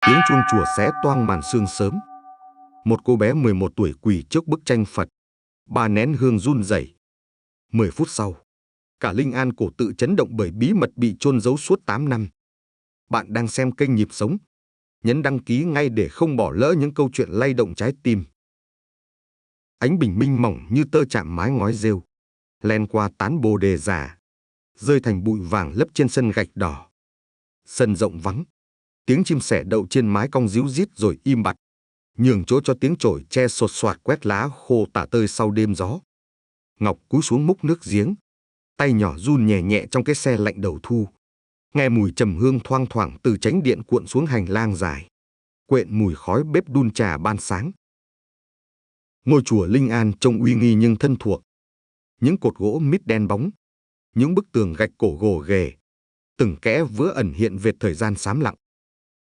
Tiếng chuông chùa xé toang màn sương sớm. Một cô bé 11 tuổi quỳ trước bức tranh Phật. Ba nén hương run rẩy. 10 phút sau, cả Linh An cổ tự chấn động bởi bí mật bị chôn giấu suốt 8 năm. Bạn đang xem kênh Nhịp Sống. Nhấn đăng ký ngay để không bỏ lỡ những câu chuyện lay động trái tim. Ánh bình minh mỏng như tơ chạm mái ngói rêu, len qua tán bồ đề già, rơi thành bụi vàng lấp trên sân gạch đỏ. Sân rộng vắng, tiếng chim sẻ đậu trên mái cong ríu rít rồi im bặt, nhường chỗ cho tiếng chổi tre sột soạt quét lá khô tả tơi sau đêm gió. Ngọc cúi xuống múc nước giếng, tay nhỏ run nhẹ nhẹ trong cái xe lạnh đầu thu. Nghe mùi trầm hương thoang thoảng từ chánh điện cuộn xuống hành lang dài, quện mùi khói bếp đun trà ban sáng. Ngôi chùa Linh An trông uy nghi nhưng thân thuộc. Những cột gỗ mít đen bóng, những bức tường gạch cổ gồ ghề, từng kẽ vữa ẩn hiện vệt thời gian xám lặng.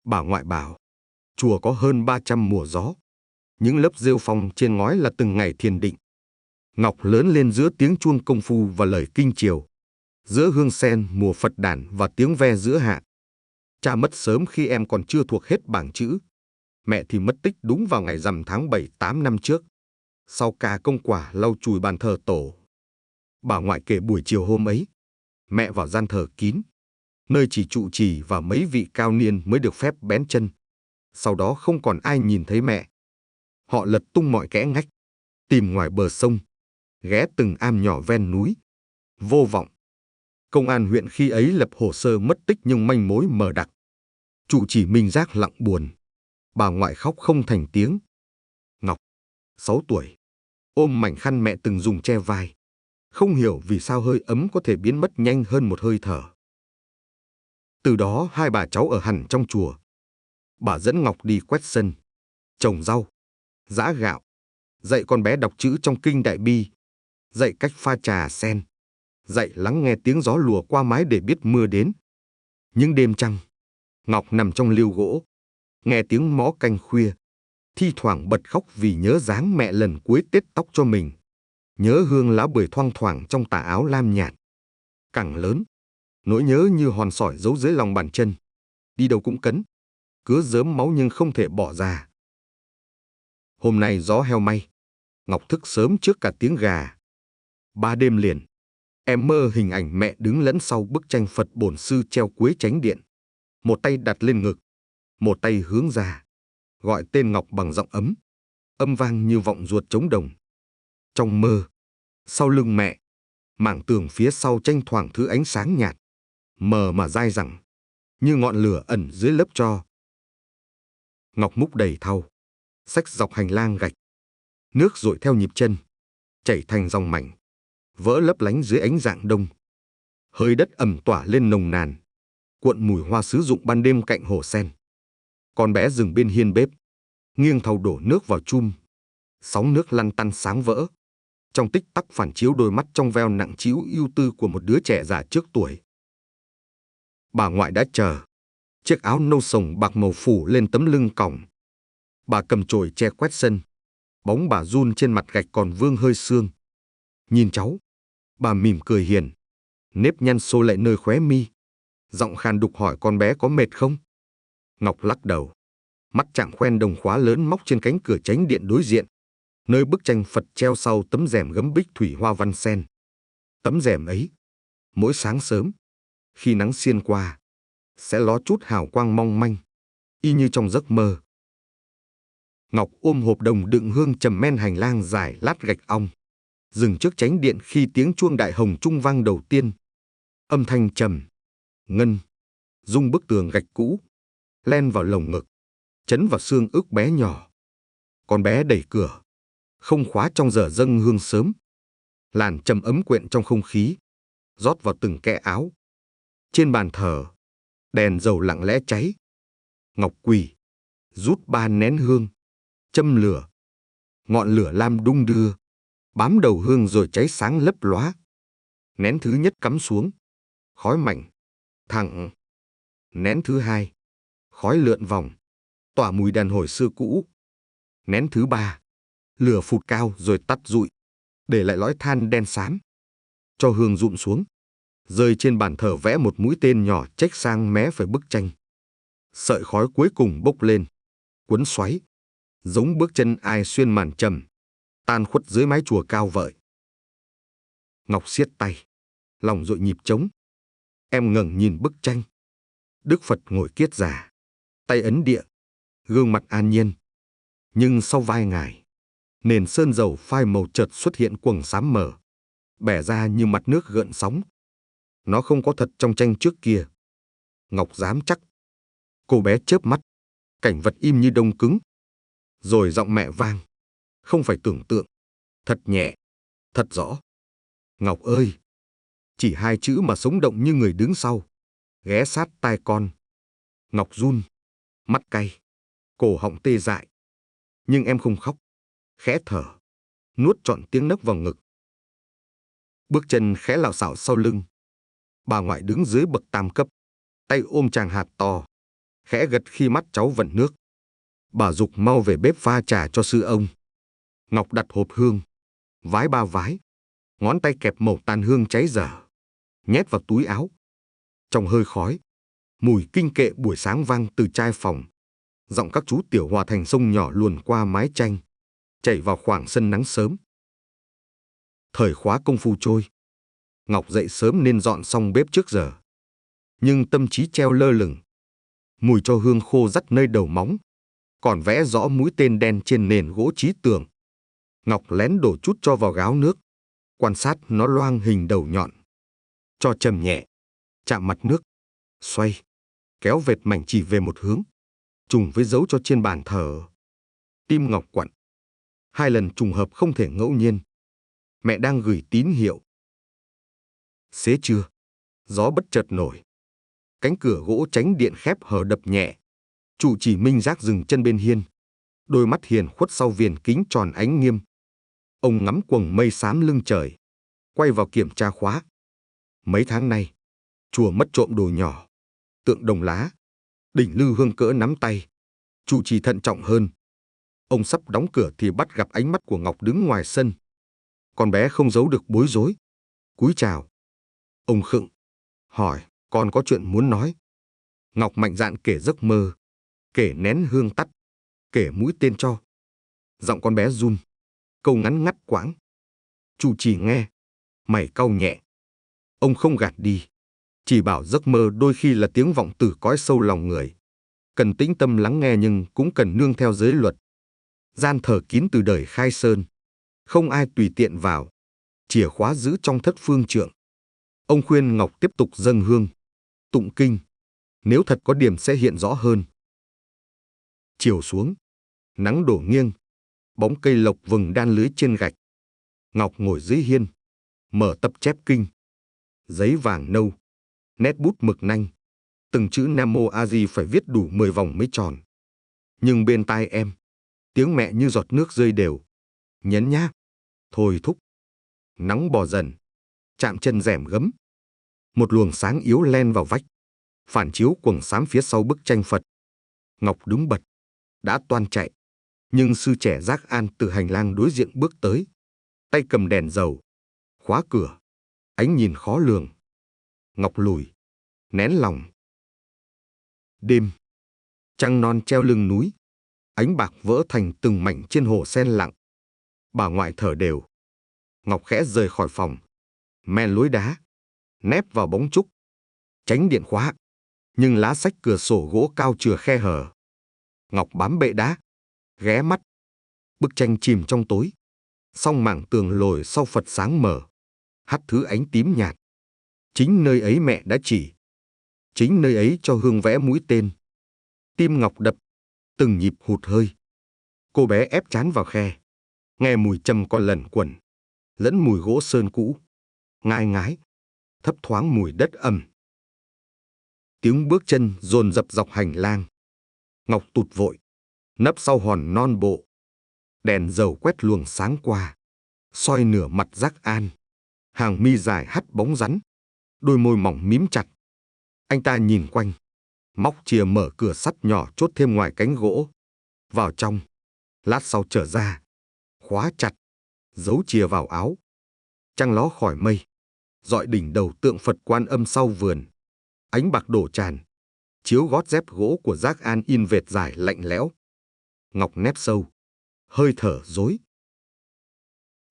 Bà ngoại bảo, chùa có hơn 300 mùa gió. Những lớp rêu phong trên ngói là từng ngày thiền định. Ngọc lớn lên giữa tiếng chuông công phu và lời kinh chiều, giữa hương sen mùa Phật đản và tiếng ve giữa hạ. Cha mất sớm khi em còn chưa thuộc hết bảng chữ. Mẹ thì mất tích đúng vào ngày rằm tháng 7 8 năm trước, sau ca công quả lau chùi bàn thờ tổ. Bà ngoại kể buổi chiều hôm ấy, mẹ vào gian thờ kín, nơi chỉ trụ trì và mấy vị cao niên mới được phép bén chân. Sau đó không còn ai nhìn thấy mẹ. Họ lật tung mọi kẽ ngách, tìm ngoài bờ sông, ghé từng am nhỏ ven núi. Vô vọng. Công an huyện khi ấy lập hồ sơ mất tích nhưng manh mối mờ đặc. Trụ trì minh giác lặng buồn. Bà ngoại khóc không thành tiếng. Ngọc, 6 tuổi, ôm mảnh khăn mẹ từng dùng che vai. Không hiểu vì sao hơi ấm có thể biến mất nhanh hơn một hơi thở. Từ đó hai bà cháu ở hẳn trong chùa. Bà dẫn Ngọc đi quét sân, trồng rau, giã gạo, dạy con bé đọc chữ trong kinh Đại Bi, dạy cách pha trà sen, dạy lắng nghe tiếng gió lùa qua mái để biết mưa đến. Những đêm trăng, Ngọc nằm trong liêu gỗ, nghe tiếng mõ canh khuya, thi thoảng bật khóc vì nhớ dáng mẹ lần cuối tết tóc cho mình, nhớ hương lá bưởi thoang thoảng trong tà áo lam nhạt. Càng lớn, nỗi nhớ như hòn sỏi giấu dưới lòng bàn chân, đi đâu cũng cấn, cứa rớm máu nhưng không thể bỏ ra. Hôm nay gió heo may, Ngọc thức sớm trước cả tiếng gà. 3 đêm liền, em mơ hình ảnh mẹ đứng lẫn sau bức tranh Phật Bổn Sư treo cuối chánh điện, một tay đặt lên ngực, một tay hướng ra, gọi tên Ngọc bằng giọng ấm, âm vang như vọng ruột trống đồng. Trong mơ, sau lưng mẹ, mảng tường phía sau tranh thoảng thứ ánh sáng nhạt, mờ mà dai dẳng, như ngọn lửa ẩn dưới lớp tro. Ngọc múc đầy thau, xách dọc hành lang gạch. Nước dội theo nhịp chân, chảy thành dòng mảnh, vỡ lấp lánh dưới ánh rạng đông. Hơi đất ẩm tỏa lên nồng nàn, cuộn mùi hoa sứ rụng ban đêm cạnh hồ sen. Con bé dừng bên hiên bếp, nghiêng thau đổ nước vào chum. Sóng nước lăn tăn sáng vỡ. Trong tích tắc phản chiếu đôi mắt trong veo nặng trĩu ưu tư của một đứa trẻ già trước tuổi. Bà ngoại đã chờ. Chiếc áo nâu sồng bạc màu phủ lên tấm lưng còng. Bà cầm chổi che quét sân. Bóng bà run trên mặt gạch còn vương hơi sương. Nhìn cháu, bà mỉm cười hiền, nếp nhăn xô lại nơi khóe mi. Giọng khàn đục hỏi con bé có mệt không? Ngọc lắc đầu. Mắt chạm khoen đồng khóa lớn móc trên cánh cửa chánh điện đối diện, nơi bức tranh Phật treo sau tấm rèm gấm bích thủy hoa văn sen. Tấm rèm ấy, mỗi sáng sớm, khi nắng xiên qua, sẽ ló chút hào quang mong manh, y như trong giấc mơ. Ngọc ôm hộp đồng đựng hương trầm men hành lang dài lát gạch ong, dừng trước chánh điện khi tiếng chuông đại hồng trung vang đầu tiên. Âm thanh trầm, ngân, rung bức tường gạch cũ, len vào lồng ngực, chấn vào xương ức bé nhỏ. Con bé đẩy cửa, không khóa trong giờ dâng hương sớm. Làn trầm ấm quyện trong không khí, rót vào từng kẽ áo. Trên bàn thờ, đèn dầu lặng lẽ cháy. Ngọc quỳ, rút 3 nén hương, châm lửa. Ngọn lửa lam đung đưa, bám đầu hương rồi cháy sáng lấp lóa. Nén thứ nhất cắm xuống, khói mạnh, thẳng. Nén thứ hai, khói lượn vòng, tỏa mùi đàn hồi xưa cũ. Nén thứ ba, lửa phụt cao rồi tắt rụi, để lại lõi than đen xám. Cho hương rụm xuống, rơi trên bàn thờ vẽ một mũi tên nhỏ chếch sang mé phải bức tranh. Sợi khói cuối cùng bốc lên, cuốn xoáy, giống bước chân ai xuyên màn trầm, tan khuất dưới mái chùa cao vợi. Ngọc siết tay, lòng dội nhịp trống. Em ngẩng nhìn bức tranh. Đức Phật ngồi kiết già, tay ấn địa, gương mặt an nhiên. Nhưng sau vai Ngài, nền sơn dầu phai màu chợt xuất hiện quầng xám mờ, bẻ ra như mặt nước gợn sóng. Nó không có thật trong tranh trước kia. Ngọc dám chắc. Cô bé chớp mắt, cảnh vật im như đông cứng. Rồi giọng mẹ vang, không phải tưởng tượng, thật nhẹ, thật rõ. Ngọc ơi! Chỉ hai chữ mà sống động như người đứng sau, ghé sát tai con. Ngọc run, mắt cay, cổ họng tê dại. Nhưng em không khóc, khẽ thở, nuốt trọn tiếng nấc vào ngực. Bước chân khẽ lảo xảo sau lưng. Bà ngoại đứng dưới bậc tam cấp, tay ôm tràng hạt to, khẽ gật khi mắt cháu vẩn nước. Bà giục mau về bếp pha trà cho sư ông. Ngọc đặt hộp hương, vái ba vái, ngón tay kẹp mẩu tàn hương cháy dở, nhét vào túi áo. Trong hơi khói, mùi kinh kệ buổi sáng vang từ chai phòng. Giọng các chú tiểu hòa thành sông nhỏ luồn qua mái tranh, chảy vào khoảng sân nắng sớm. Thời khóa công phu trôi. Ngọc dậy sớm nên dọn xong bếp trước giờ. Nhưng tâm trí treo lơ lửng. Mùi tro hương khô dắt nơi đầu móng, còn vẽ rõ mũi tên đen trên nền gỗ trí tường. Ngọc lén đổ chút cho vào gáo nước, quan sát nó loang hình đầu nhọn. Cho chầm nhẹ, chạm mặt nước, xoay, kéo vệt mảnh chỉ về một hướng, trùng với dấu cho trên bàn thờ. Tim Ngọc quặn. Hai lần trùng hợp không thể ngẫu nhiên. Mẹ đang gửi tín hiệu. Xế trưa, gió bất chợt nổi. Cánh cửa gỗ tránh điện khép hờ đập nhẹ. Trụ trì Minh Giác dừng chân bên hiên. Đôi mắt hiền khuất sau viền kính tròn ánh nghiêm. Ông ngắm quầng mây xám lưng trời, quay vào kiểm tra khóa. Mấy tháng nay, chùa mất trộm đồ nhỏ, tượng đồng lá, đỉnh lư hương cỡ nắm tay. Trụ trì thận trọng hơn. Ông sắp đóng cửa thì bắt gặp ánh mắt của Ngọc đứng ngoài sân. Con bé không giấu được bối rối, cúi chào. Ông khựng, hỏi, con có chuyện muốn nói. Ngọc mạnh dạn kể giấc mơ, kể nén hương tắt, kể mũi tên tro. Giọng con bé run, câu ngắn ngắt quãng. Trụ trì nghe, mày cau nhẹ. Ông không gạt đi, chỉ bảo giấc mơ đôi khi là tiếng vọng từ cõi sâu lòng người. Cần tĩnh tâm lắng nghe nhưng cũng cần nương theo giới luật. Gian thờ kín từ đời khai sơn, không ai tùy tiện vào, chìa khóa giữ trong thất phương trượng. Ông khuyên Ngọc tiếp tục dâng hương, tụng kinh, nếu thật có điểm sẽ hiện rõ hơn. Chiều xuống, nắng đổ nghiêng, bóng cây lộc vừng đan lưới trên gạch. Ngọc ngồi dưới hiên, mở tập chép kinh. Giấy vàng nâu, nét bút mực nanh, từng chữ Nam Mô A Di phải viết đủ 10 vòng mới tròn. Nhưng bên tai em, tiếng mẹ như giọt nước rơi đều. Nhấn nhá, thôi thúc. Nắng bò dần, chạm chân rèm gấm. Một luồng sáng yếu len vào vách, phản chiếu quầng xám phía sau bức tranh Phật. Ngọc đứng bật, đã toan chạy, nhưng sư trẻ Giác An từ hành lang đối diện bước tới, tay cầm đèn dầu, khóa cửa, ánh nhìn khó lường. Ngọc lùi, nén lòng. Đêm, trăng non treo lưng núi, ánh bạc vỡ thành từng mảnh trên hồ sen lặng. Bà ngoại thở đều. Ngọc khẽ rời khỏi phòng, men lối đá, nép vào bóng trúc, tránh điện khóa, nhưng lá sách cửa sổ gỗ cao chừa khe hở. Ngọc bám bệ đá, ghé mắt. Bức tranh chìm trong tối, song mảng tường lồi sau Phật sáng mở, hắt thứ ánh tím nhạt. Chính nơi ấy mẹ đã chỉ, chính nơi ấy cho hương vẽ mũi tên. Tim Ngọc đập, từng nhịp hụt hơi. Cô bé ép trán vào khe, nghe mùi trầm còn lẩn quẩn, lẫn mùi gỗ sơn cũ, ngai ngái, thấp thoáng mùi đất ẩm. Tiếng bước chân dồn dập dọc hành lang. Ngọc tụt vội, nấp sau hòn non bộ. Đèn dầu quét luồng sáng qua, soi nửa mặt Giác An. Hàng mi dài hắt bóng rắn, đôi môi mỏng mím chặt. Anh ta nhìn quanh, móc chìa mở cửa sắt nhỏ chốt thêm ngoài cánh gỗ. Vào trong, lát sau trở ra, khóa chặt, giấu chìa vào áo. Trăng ló khỏi mây, dọi đỉnh đầu tượng Phật Quan Âm sau vườn. Ánh bạc đổ tràn, Chiếu gót dép gỗ của Giác An in vệt dài lạnh lẽo. Ngọc nép sâu, hơi thở rối.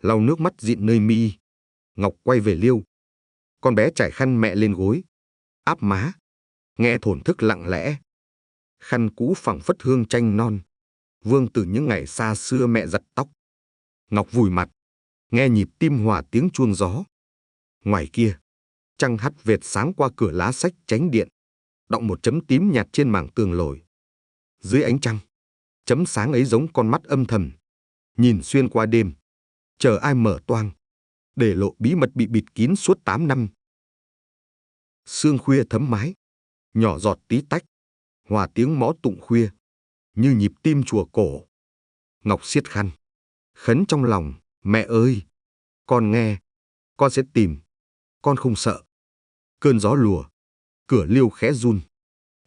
Lau nước mắt dịn nơi mi, Ngọc quay về Liêu. Con bé trải khăn mẹ lên gối, áp má, nghe thổn thức lặng lẽ. Khăn cũ phẳng phất hương chanh non, vương từ những ngày xa xưa mẹ giặt tóc. Ngọc vùi mặt, nghe nhịp tim hòa tiếng chuông gió. Ngoài kia, trăng hắt vệt sáng qua cửa lá sách chánh điện, đọng một chấm tím nhạt trên mảng tường lồi. Dưới ánh trăng, chấm sáng ấy giống con mắt âm thầm, nhìn xuyên qua đêm, chờ ai mở toang, để lộ bí mật bị bịt kín suốt 8 năm. Sương khuya thấm mái, nhỏ giọt tí tách, hòa tiếng mõ tụng khuya, như nhịp tim chùa cổ. Ngọc siết khăn, khấn trong lòng, mẹ ơi, con nghe, con sẽ tìm, con không sợ. Cơn gió lùa, cửa Liêu khẽ run,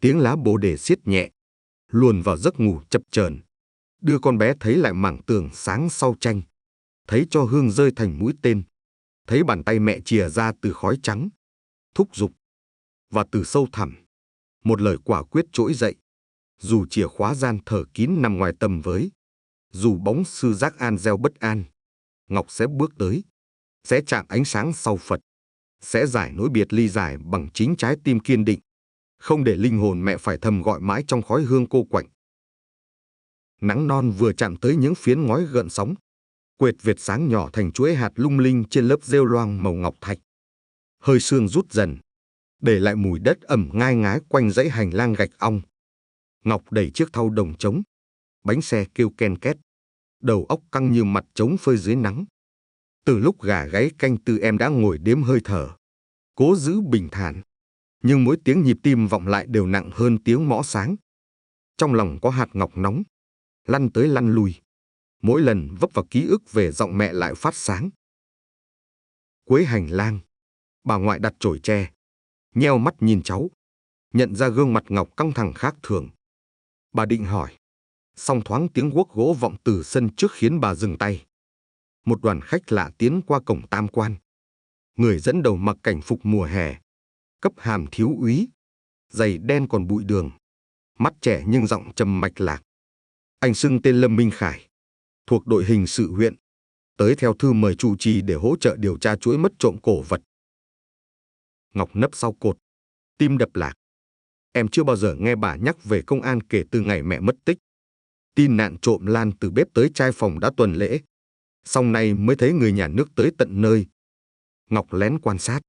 tiếng lá bồ đề xiết nhẹ, luồn vào giấc ngủ chập chờn, đưa con bé thấy lại mảng tường sáng sau tranh, thấy cho hương rơi thành mũi tên, thấy bàn tay mẹ chìa ra từ khói trắng, thúc giục. Và từ sâu thẳm, một lời quả quyết trỗi dậy, dù chìa khóa gian thờ kín nằm ngoài tầm với, dù bóng sư Giác An gieo bất an, Ngọc sẽ bước tới, sẽ chạm ánh sáng sau Phật, sẽ giải nỗi biệt ly giải bằng chính trái tim kiên định, không để linh hồn mẹ phải thầm gọi mãi trong khói hương cô quạnh. Nắng non vừa chạm tới những phiến ngói gợn sóng, quệt vệt sáng nhỏ thành chuỗi hạt lung linh trên lớp rêu loang màu ngọc thạch. Hơi sương rút dần, để lại mùi đất ẩm ngai ngái quanh dãy hành lang gạch ong. Ngọc đẩy chiếc thau đồng trống, bánh xe kêu ken két, đầu óc căng như mặt trống phơi dưới nắng. Từ lúc gà gáy canh tư em đã ngồi đếm hơi thở, cố giữ bình thản, nhưng mỗi tiếng nhịp tim vọng lại đều nặng hơn tiếng mõ sáng. Trong lòng có hạt ngọc nóng, lăn tới lăn lui, mỗi lần vấp vào ký ức về giọng mẹ lại phát sáng. Cuối hành lang, bà ngoại đặt chổi tre, nheo mắt nhìn cháu, nhận ra gương mặt Ngọc căng thẳng khác thường. Bà định hỏi, song thoáng tiếng guốc gỗ vọng từ sân trước khiến bà dừng tay. Một đoàn khách lạ tiến qua cổng tam quan. Người dẫn đầu mặc cảnh phục mùa hè, cấp hàm thiếu úy, giày đen còn bụi đường, mắt trẻ nhưng giọng trầm mạch lạc. Anh xưng tên Lâm Minh Khải, thuộc đội hình sự huyện, tới theo thư mời trụ trì để hỗ trợ điều tra chuỗi mất trộm cổ vật. Ngọc nấp sau cột, tim đập lạc. Em chưa bao giờ nghe bà nhắc về công an kể từ ngày mẹ mất tích. Tin nạn trộm lan từ bếp tới trai phòng đã tuần lễ, sau này mới thấy người nhà nước tới tận nơi. Ngọc lén quan sát.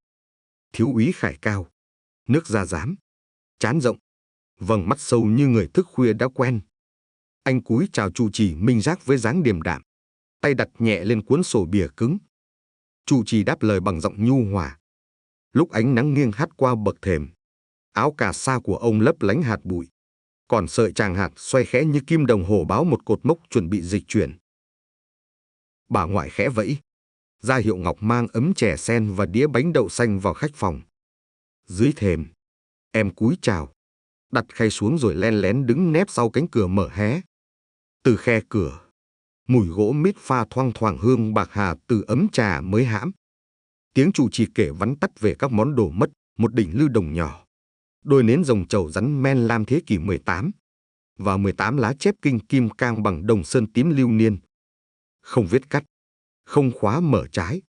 Thiếu úy Khải cao, nước da rám, trán rộng, vầng mắt sâu như người thức khuya đã quen. Anh cúi chào trụ trì Minh Giác với dáng điềm đạm, tay đặt nhẹ lên cuốn sổ bìa cứng. Trụ trì đáp lời bằng giọng nhu hòa. Lúc ánh nắng nghiêng hắt qua bậc thềm, áo cà sa của ông lấp lánh hạt bụi, còn sợi tràng hạt xoay khẽ như kim đồng hồ báo một cột mốc chuẩn bị dịch chuyển. Bà ngoại khẽ vẫy, ra hiệu Ngọc mang ấm chè sen và đĩa bánh đậu xanh vào khách phòng. Dưới thềm, em cúi chào, đặt khay xuống rồi len lén đứng nép sau cánh cửa mở hé. Từ khe cửa, mùi gỗ mít pha thoang thoảng hương bạc hà từ ấm trà mới hãm. Tiếng trụ trì kể vắn tắt về các món đồ mất, một đỉnh lưu đồng nhỏ, đôi nến rồng trầu rắn men lam thế kỷ 18 và 18 lá chép kinh kim cang bằng đồng sơn tím lưu niên. Không vết cắt, không khóa mở trái,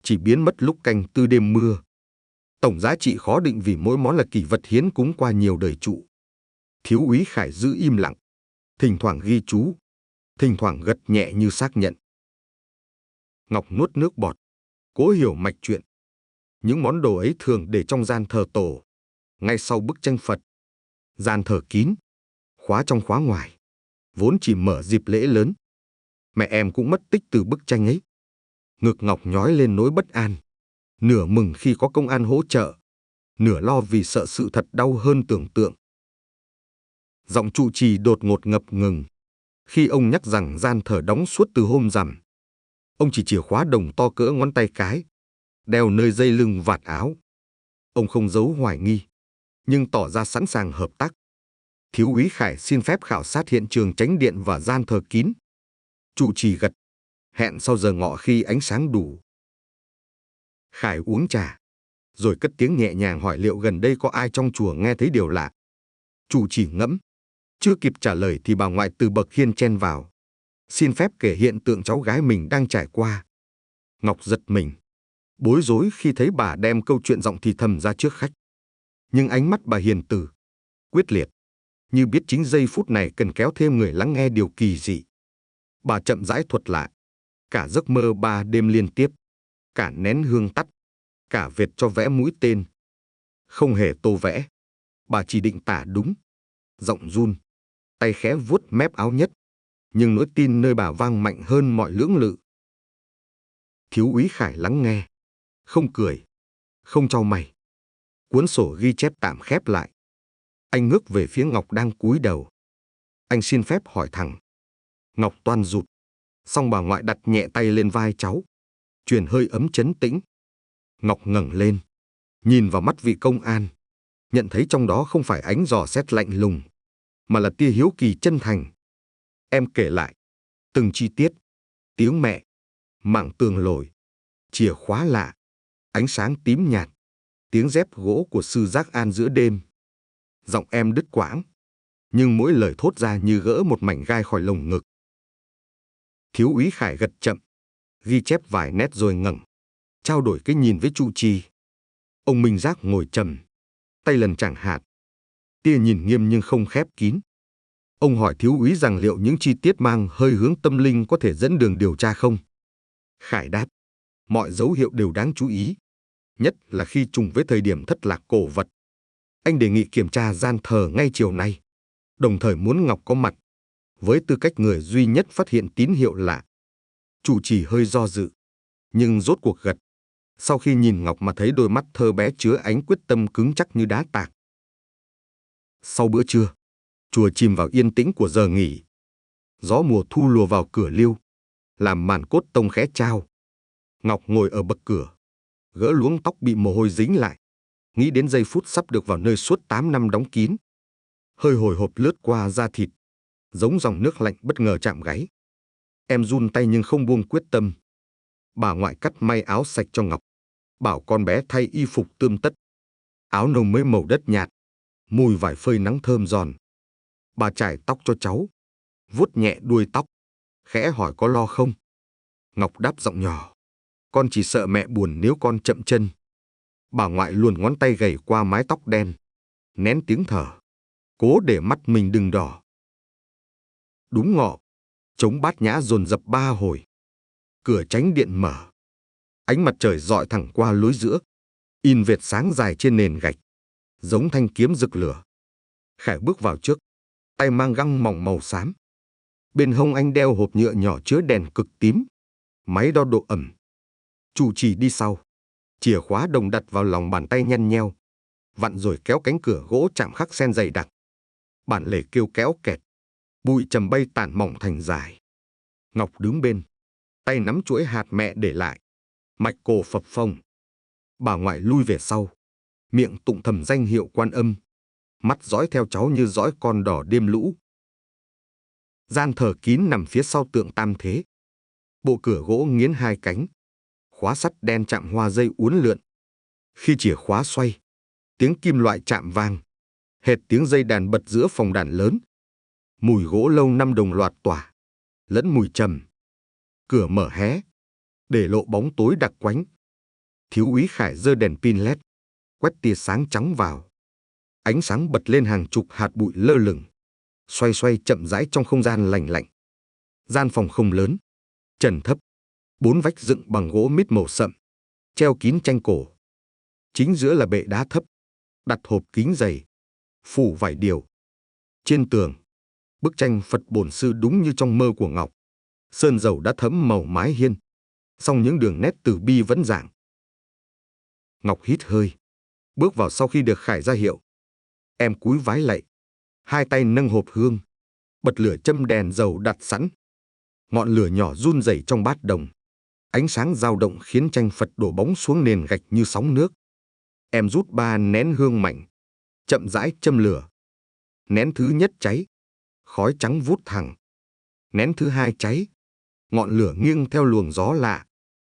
chỉ biến mất lúc canh tư đêm mưa. Tổng giá trị khó định vì mỗi món là kỷ vật hiến cúng qua nhiều đời trụ. Thiếu úy Khải giữ im lặng, thỉnh thoảng ghi chú, thỉnh thoảng gật nhẹ như xác nhận. Ngọc nuốt nước bọt, cố hiểu mạch chuyện. Những món đồ ấy thường để trong gian thờ tổ, ngay sau bức tranh Phật. Gian thờ kín, khóa trong khóa ngoài, vốn chỉ mở dịp lễ lớn. Mẹ em cũng mất tích từ bức tranh ấy. Ngực Ngọc nhói lên nỗi bất an, nửa mừng khi có công an hỗ trợ, nửa lo vì sợ sự thật đau hơn tưởng tượng. Giọng trụ trì đột ngột ngập ngừng khi ông nhắc rằng gian thờ đóng suốt từ hôm rằm. Ông chỉ chìa khóa đồng to cỡ ngón tay cái, đeo nơi dây lưng vạt áo. Ông không giấu hoài nghi, nhưng tỏ ra sẵn sàng hợp tác. Thiếu úy Khải xin phép khảo sát hiện trường chánh điện và gian thờ kín. Trụ trì gật, hẹn sau giờ ngọ khi ánh sáng đủ. Khải uống trà, rồi cất tiếng nhẹ nhàng hỏi liệu gần đây có ai trong chùa nghe thấy điều lạ. Chủ chỉ ngẫm. Chưa kịp trả lời thì bà ngoại từ bậc hiên chen vào. Xin phép kể hiện tượng cháu gái mình đang trải qua. Ngọc giật mình, bối rối khi thấy bà đem câu chuyện giọng thì thầm ra trước khách. Nhưng ánh mắt bà hiền từ, quyết liệt, như biết chính giây phút này cần kéo thêm người lắng nghe điều kỳ dị. Bà chậm rãi thuật lại. Cả giấc mơ 3 đêm liên tiếp, cả nén hương tắt, cả vệt cho vẽ mũi tên. Không hề tô vẽ, bà chỉ định tả đúng. Giọng run, tay khẽ vuốt mép áo nhất, nhưng nỗi tin nơi bà vang mạnh hơn mọi lưỡng lự. Thiếu úy Khải lắng nghe, không cười, không chau mày. Cuốn sổ ghi chép tạm khép lại. Anh ngước về phía Ngọc đang cúi đầu. Anh xin phép hỏi thẳng. Ngọc toan rụt, xong bà ngoại đặt nhẹ tay lên vai cháu, truyền hơi ấm trấn tĩnh. Ngọc ngẩng lên, nhìn vào mắt vị công an, nhận thấy trong đó không phải ánh dò xét lạnh lùng, mà là tia hiếu kỳ chân thành. Em kể lại từng chi tiết: tiếng mẹ, mảng tường lồi, chìa khóa lạ, ánh sáng tím nhạt, tiếng dép gỗ của sư Giác An giữa đêm. Giọng em đứt quãng, nhưng mỗi lời thốt ra như gỡ một mảnh gai khỏi lồng ngực. Thiếu úy Khải gật chậm, ghi chép vài nét rồi ngẩng, trao đổi cái nhìn với trụ trì. Ông Minh Giác ngồi trầm, tay lần chẳng hạt, tia nhìn nghiêm nhưng không khép kín. Ông hỏi thiếu úy rằng liệu những chi tiết mang hơi hướng tâm linh có thể dẫn đường điều tra không? Khải đáp, mọi dấu hiệu đều đáng chú ý, nhất là khi trùng với thời điểm thất lạc cổ vật. Anh đề nghị kiểm tra gian thờ ngay chiều nay, đồng thời muốn Ngọc có mặt, với tư cách người duy nhất phát hiện tín hiệu lạ. Chủ trì hơi do dự, nhưng rốt cuộc gật, sau khi nhìn Ngọc mà thấy đôi mắt thơ bé chứa ánh quyết tâm cứng chắc như đá tạc. Sau bữa trưa, chùa chìm vào yên tĩnh của giờ nghỉ. Gió mùa thu lùa vào cửa liêu, làm màn cốt tông khẽ trao. Ngọc ngồi ở bậc cửa, gỡ luống tóc bị mồ hôi dính lại, nghĩ đến giây phút sắp được vào nơi suốt 8 năm đóng kín. Hơi hồi hộp lướt qua da thịt, giống dòng nước lạnh bất ngờ chạm gáy. Em run tay nhưng không buông quyết tâm. Bà ngoại cắt may áo sạch cho Ngọc, bảo con bé thay y phục tươm tất. Áo nâu mới màu đất nhạt, mùi vải phơi nắng thơm giòn. Bà chải tóc cho cháu, vuốt nhẹ đuôi tóc, khẽ hỏi có lo không. Ngọc đáp giọng nhỏ, con chỉ sợ mẹ buồn nếu con chậm chân. Bà ngoại luồn ngón tay gầy qua mái tóc đen, nén tiếng thở, cố để mắt mình đừng đỏ. Đúng ngọ, trống Bát Nhã dồn dập 3 hồi. Cửa chánh điện mở, ánh mặt trời rọi thẳng qua lối giữa, in vệt sáng dài trên nền gạch, giống thanh kiếm rực lửa. Khải bước vào trước, tay mang găng mỏng màu xám. Bên hông anh đeo hộp nhựa nhỏ chứa đèn cực tím, máy đo độ ẩm. Chủ trì đi sau, chìa khóa đồng đặt vào lòng bàn tay nhăn nheo, vặn rồi kéo cánh cửa gỗ chạm khắc sen dày đặc. Bản lề kêu kéo kẹt, bụi trầm bay tản mỏng thành dài. Ngọc đứng bên, tay nắm chuỗi hạt mẹ để lại, mạch cổ phập phồng. Bà ngoại lui về sau, miệng tụng thầm danh hiệu Quan Âm, mắt dõi theo cháu như dõi con đỏ đêm lũ. Gian thờ kín nằm phía sau tượng Tam Thế. Bộ cửa gỗ nghiến 2 cánh, khóa sắt đen chạm hoa dây uốn lượn. Khi chìa khóa xoay, tiếng kim loại chạm vang, hệt tiếng dây đàn bật giữa phòng đàn lớn. Mùi gỗ lâu năm đồng loạt tỏa, lẫn mùi trầm. Cửa mở hé, để lộ bóng tối đặc quánh. Thiếu úy Khải giơ đèn pin led, quét tia sáng trắng vào. Ánh sáng bật lên hàng chục hạt bụi lơ lửng, xoay xoay chậm rãi trong không gian lành lạnh. Gian phòng không lớn, trần thấp, 4 vách dựng bằng gỗ mít màu sậm, treo kín tranh cổ. Chính giữa là bệ đá thấp, đặt hộp kính dày, phủ vải điều. Trên tường, bức tranh Phật Bổn Sư đúng như trong mơ của Ngọc. Sơn dầu đã thấm màu mái hiên, song những đường nét từ bi vẫn rạng. Ngọc hít hơi, bước vào sau khi được Khải ra hiệu. Em cúi vái lạy, 2 tay nâng hộp hương, bật lửa châm đèn dầu đặt sẵn. Ngọn lửa nhỏ run rẩy trong bát đồng, ánh sáng dao động khiến tranh Phật đổ bóng xuống nền gạch như sóng nước. Em rút 3 nén hương mạnh, chậm rãi châm lửa. Nén thứ nhất cháy, khói trắng vút thẳng. Nén thứ 2 cháy, ngọn lửa nghiêng theo luồng gió lạ,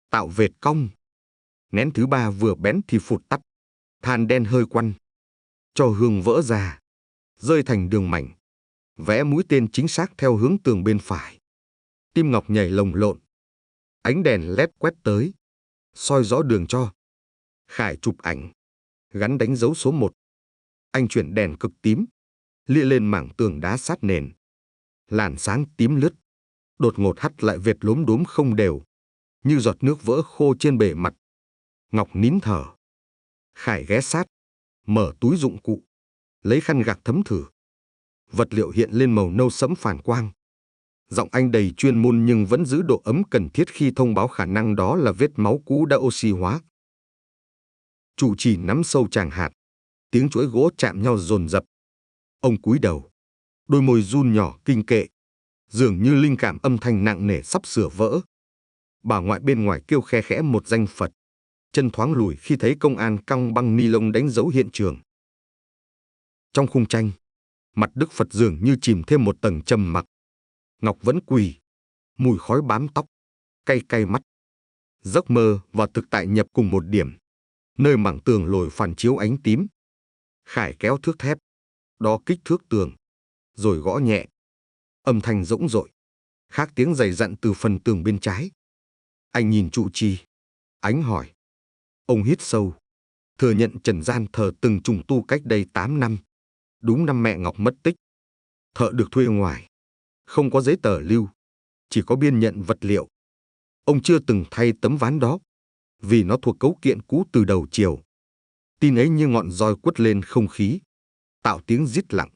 tạo vệt cong. Nén thứ 3 vừa bén thì phụt tắt, than đen hơi quăn. Cho hương vỡ ra, rơi thành đường mảnh, vẽ mũi tên chính xác theo hướng tường bên phải. Tim Ngọc nhảy lồng lộn. Ánh đèn led quét tới, soi rõ đường cho. Khải chụp ảnh, gắn đánh dấu số 1. Anh chuyển đèn cực tím, lia lên mảng tường đá sát nền. Làn sáng tím lướt, đột ngột hắt lại vệt lốm đốm không đều, như giọt nước vỡ khô trên bề mặt. Ngọc nín thở. Khải ghé sát, mở túi dụng cụ, lấy khăn gạc thấm thử. Vật liệu hiện lên màu nâu sẫm phản quang. Giọng anh đầy chuyên môn nhưng vẫn giữ độ ấm cần thiết khi thông báo khả năng đó là vết máu cũ đã oxy hóa. Chủ trì nắm sâu tràng hạt, tiếng chuỗi gỗ chạm nhau dồn dập. Ông cúi đầu, đôi môi run nhỏ kinh kệ, dường như linh cảm âm thanh nặng nề sắp sửa vỡ. Bà ngoại bên ngoài kêu khe khẽ một danh Phật, chân thoáng lùi khi thấy công an căng băng ni lông đánh dấu hiện trường. Trong khung tranh, mặt Đức Phật dường như chìm thêm một tầng trầm mặc. Ngọc vẫn quỳ, mùi khói bám tóc, cay cay mắt. Giấc mơ và thực tại nhập cùng một điểm, nơi mảng tường lồi phản chiếu ánh tím. Khải kéo thước thép, đo kích thước tường, rồi gõ nhẹ. Âm thanh rỗng rội, khác tiếng dày dặn từ phần tường bên trái. Anh nhìn trụ trì, ánh hỏi. Ông hít sâu, thừa nhận trần gian thờ từng trùng tu cách đây 8 năm, đúng năm mẹ Ngọc mất tích. Thợ được thuê ngoài, không có giấy tờ lưu, chỉ có biên nhận vật liệu. Ông chưa từng thay tấm ván đó, vì nó thuộc cấu kiện cũ từ đầu chiều. Tin ấy như ngọn roi quất lên không khí, tạo tiếng rít lặng.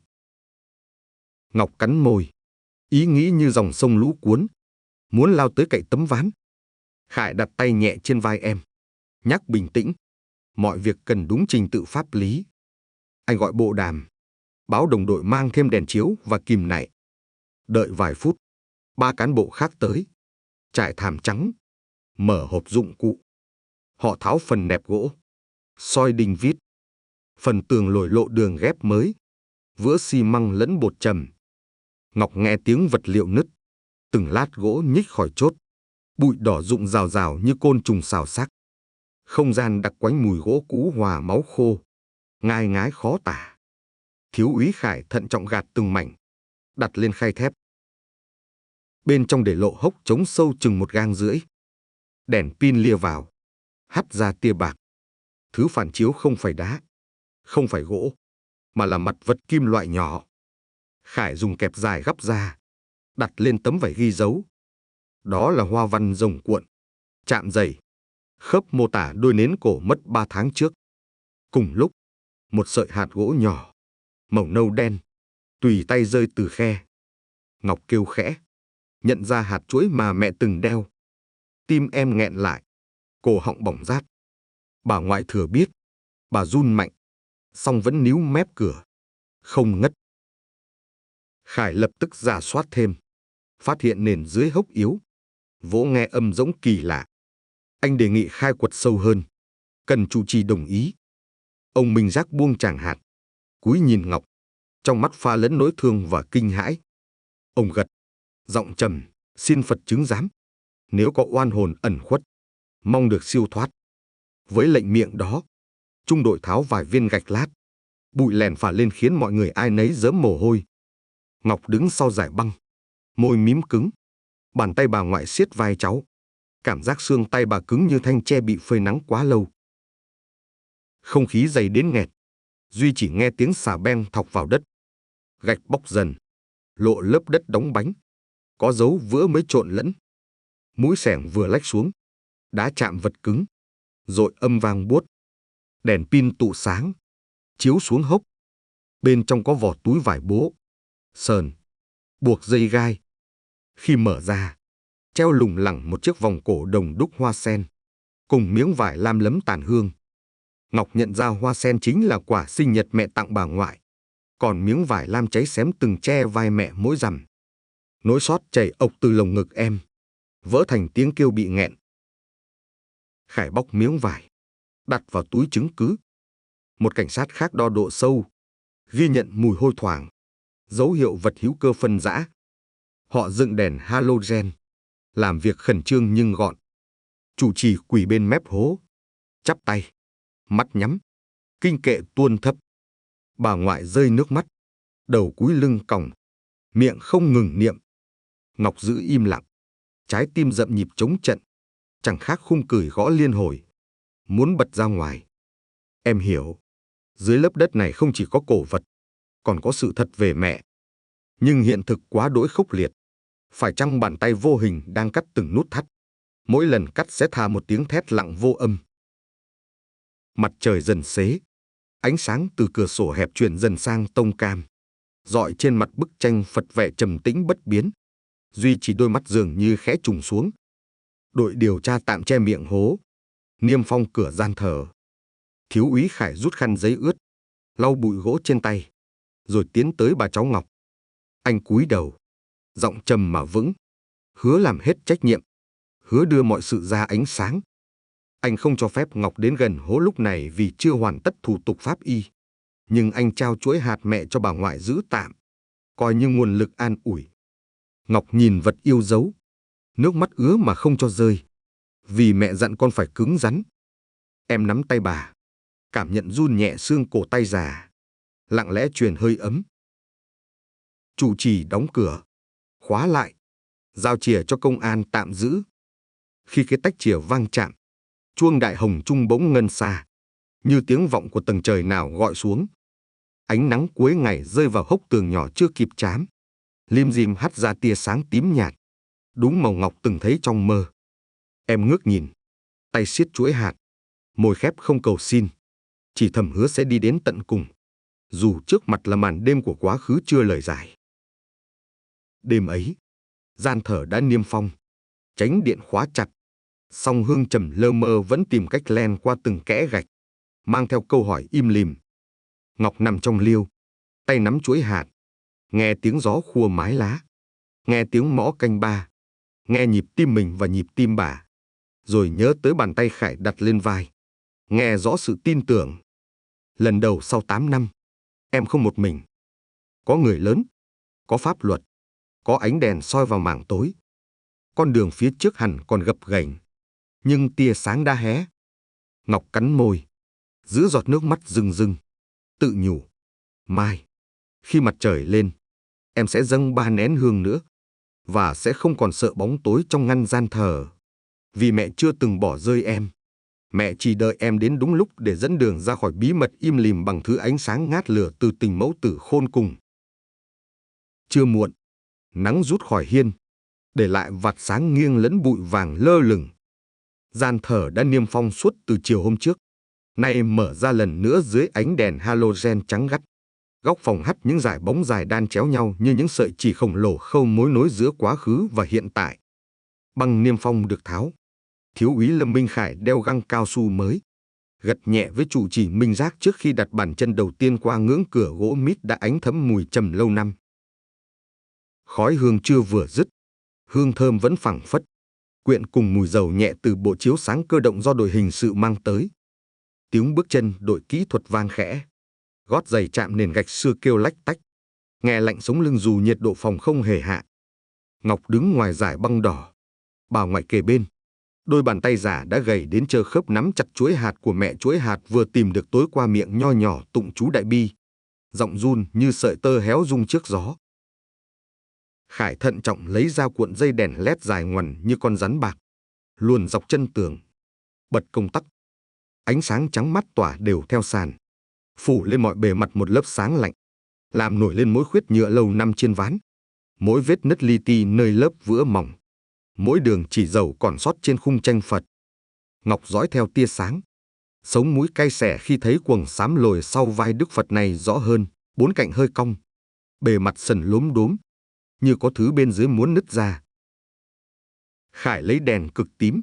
Ngọc cắn môi, ý nghĩ như dòng sông lũ cuốn, muốn lao tới cạnh tấm ván. Khải đặt tay nhẹ trên vai em, nhắc bình tĩnh, mọi việc cần đúng trình tự pháp lý. Anh gọi bộ đàm, báo đồng đội mang thêm đèn chiếu và kìm nại. Đợi vài phút, 3 cán bộ khác tới, trải thảm trắng, mở hộp dụng cụ. Họ tháo phần nẹp gỗ, soi đinh vít, phần tường lồi lộ đường ghép mới, vữa xi măng lẫn bột trầm. Ngọc nghe tiếng vật liệu nứt, từng lát gỗ nhích khỏi chốt, bụi đỏ rụng rào rào như côn trùng xào xạc. Không gian đặc quánh mùi gỗ cũ hòa máu khô, ngai ngái khó tả. Thiếu úy Khải thận trọng gạt từng mảnh, đặt lên khay thép. Bên trong để lộ hốc trống sâu chừng 1 gang rưỡi. Đèn pin lia vào, hắt ra tia bạc. Thứ phản chiếu không phải đá, không phải gỗ, mà là mặt vật kim loại nhỏ. Khải dùng kẹp dài gắp ra, đặt lên tấm vải ghi dấu. Đó là hoa văn rồng cuộn, chạm dày, khớp mô tả đôi nến cổ mất 3 tháng trước. Cùng lúc, một sợi hạt gỗ nhỏ, màu nâu đen, tùy tay rơi từ khe. Ngọc kêu khẽ, nhận ra hạt chuỗi mà mẹ từng đeo. Tim em nghẹn lại, cổ họng bỏng rát. Bà ngoại thừa biết, bà run mạnh, song vẫn níu mép cửa, không ngất. Khải lập tức rà soát thêm, phát hiện nền dưới hốc yếu, vỗ nghe âm rỗng kỳ lạ. Anh đề nghị khai quật sâu hơn, cần chủ trì đồng ý. Ông Minh Giác buông tràng hạt, cúi nhìn Ngọc, trong mắt pha lẫn nỗi thương và kinh hãi. Ông gật, giọng trầm, xin Phật chứng giám. Nếu có oan hồn ẩn khuất, mong được siêu thoát. Với lệnh miệng đó, trung đội tháo vài viên gạch lát. Bụi lèn phả lên khiến mọi người ai nấy rớm mồ hôi. Ngọc đứng sau dải băng, môi mím cứng. Bàn tay bà ngoại siết vai cháu. Cảm giác xương tay bà cứng như thanh tre bị phơi nắng quá lâu. Không khí dày đến nghẹt. Duy chỉ nghe tiếng xà beng thọc vào đất. Gạch bóc dần, lộ lớp đất đóng bánh. Có dấu vữa mới trộn lẫn. Mũi xẻng vừa lách xuống, đá chạm vật cứng, rồi âm vang buốt. Đèn pin tụ sáng, chiếu xuống hốc. Bên trong có vỏ túi vải bố, sờn, buộc dây gai. Khi mở ra, treo lủng lẳng một chiếc vòng cổ đồng đúc hoa sen, cùng miếng vải lam lấm tàn hương. Ngọc nhận ra hoa sen chính là quà sinh nhật mẹ tặng bà ngoại, còn miếng vải lam cháy xém từng che vai mẹ mỗi rằm. Nỗi xót chảy ộc từ lồng ngực em, vỡ thành tiếng kêu bị nghẹn. Khải bóc miếng vải, đặt vào túi chứng cứ. Một cảnh sát khác đo độ sâu, ghi nhận mùi hôi thoảng, dấu hiệu vật hữu cơ phân rã. Họ dựng đèn halogen, làm việc khẩn trương nhưng gọn. Chủ trì quỳ bên mép hố, chắp tay, mắt nhắm, kinh kệ tuôn thấp. Bà ngoại rơi nước mắt, đầu cúi lưng còng, miệng không ngừng niệm. Ngọc giữ im lặng, trái tim dậm nhịp trống trận, chẳng khác khung cửi gõ liên hồi, muốn bật ra ngoài. Em hiểu, dưới lớp đất này không chỉ có cổ vật, còn có sự thật về mẹ. Nhưng hiện thực quá đỗi khốc liệt. Phải chăng bàn tay vô hình đang cắt từng nút thắt? Mỗi lần cắt sẽ thả một tiếng thét lặng vô âm. Mặt trời dần xế, ánh sáng từ cửa sổ hẹp chuyển dần sang tông cam, rọi trên mặt bức tranh Phật vẻ trầm tĩnh bất biến. Duy chỉ đôi mắt dường như khẽ trùng xuống. Đội điều tra tạm che miệng hố, niêm phong cửa gian thờ. Thiếu úy Khải rút khăn giấy ướt, lau bụi gỗ trên tay, rồi tiến tới bà cháu Ngọc. Anh cúi đầu, giọng trầm mà vững, hứa làm hết trách nhiệm, hứa đưa mọi sự ra ánh sáng. Anh không cho phép Ngọc đến gần hố lúc này vì chưa hoàn tất thủ tục pháp y. Nhưng anh trao chuỗi hạt mẹ cho bà ngoại giữ tạm, coi như nguồn lực an ủi. Ngọc nhìn vật yêu dấu, nước mắt ứa mà không cho rơi, vì mẹ dặn con phải cứng rắn. Em nắm tay bà, cảm nhận run nhẹ xương cổ tay già, lặng lẽ truyền hơi ấm. Trụ trì đóng cửa, khóa lại, giao chìa cho công an tạm giữ. Khi cái tách chìa vang chạm, chuông đại hồng trung bỗng ngân xa, như tiếng vọng của tầng trời nào gọi xuống. Ánh nắng cuối ngày rơi vào hốc tường nhỏ chưa kịp chám, lim dim hắt ra tia sáng tím nhạt, đúng màu Ngọc từng thấy trong mơ. Em ngước nhìn, tay siết chuỗi hạt, môi khép không cầu xin, chỉ thầm hứa sẽ đi đến tận cùng, dù trước mặt là màn đêm của quá khứ chưa lời giải. Đêm ấy, gian thờ đã niêm phong, chánh điện khóa chặt, song Hương Trầm lơ mơ vẫn tìm cách len qua từng kẽ gạch, mang theo câu hỏi im lìm. Ngọc nằm trong liêu, tay nắm chuỗi hạt, nghe tiếng gió khua mái lá, nghe tiếng mõ canh ba, nghe nhịp tim mình và nhịp tim bà, rồi nhớ tới bàn tay Khải đặt lên vai, nghe rõ sự tin tưởng. Lần đầu sau 8 năm, em không một mình. Có người lớn, có pháp luật, có ánh đèn soi vào mảng tối. Con đường phía trước hẳn còn gập ghềnh, nhưng tia sáng đã hé. Ngọc cắn môi, giữ giọt nước mắt rưng rưng, tự nhủ. Mai, khi mặt trời lên, em sẽ dâng 3 nén hương nữa, và sẽ không còn sợ bóng tối trong ngăn gian thờ. Vì mẹ chưa từng bỏ rơi em. Mẹ chỉ đợi em đến đúng lúc để dẫn đường ra khỏi bí mật im lìm bằng thứ ánh sáng ngát lửa từ tình mẫu tử khôn cùng. Chưa muộn, nắng rút khỏi hiên, để lại vạt sáng nghiêng lẫn bụi vàng lơ lửng. Gian thờ đã niêm phong suốt từ chiều hôm trước, nay mở ra lần nữa dưới ánh đèn halogen trắng gắt. Góc phòng hắt những dải bóng dài đan chéo nhau như những sợi chỉ khổng lồ khâu mối nối giữa quá khứ và hiện tại. Băng niêm phong được tháo. Thiếu úy Lâm Minh Khải đeo găng cao su mới, gật nhẹ với trụ trì minh giác trước khi đặt bàn chân đầu tiên qua ngưỡng cửa gỗ mít đã ánh thấm mùi trầm lâu năm. Khói hương chưa vừa dứt, hương thơm vẫn phảng phất, quyện cùng mùi dầu nhẹ từ bộ chiếu sáng cơ động do đội hình sự mang tới. Tiếng bước chân đội kỹ thuật vang khẽ, gót giày chạm nền gạch xưa kêu lách tách, nghe lạnh sống lưng dù nhiệt độ phòng không hề hạ. Ngọc đứng ngoài dải băng đỏ, bà ngoại kề bên. Đôi bàn tay giả đã gầy đến trơ khớp nắm chặt chuỗi hạt của mẹ, chuỗi hạt vừa tìm được tối qua miệng nho nhỏ tụng chú đại bi. Giọng run như sợi tơ héo rung trước gió. Khải thận trọng lấy ra cuộn dây đèn led dài ngoằn như con rắn bạc, luồn dọc chân tường, bật công tắc. Ánh sáng trắng mắt tỏa đều theo sàn, phủ lên mọi bề mặt một lớp sáng lạnh, làm nổi lên mỗi khuyết nhựa lâu năm trên ván, mỗi vết nứt li ti nơi lớp vữa mỏng, mỗi đường chỉ dầu còn sót trên khung tranh Phật. Ngọc dõi theo tia sáng, sống mũi cay xẻ khi thấy quầng xám lồi sau vai Đức Phật này rõ hơn, bốn cạnh hơi cong, bề mặt sần lốm đốm, như có thứ bên dưới muốn nứt ra. Khải lấy đèn cực tím,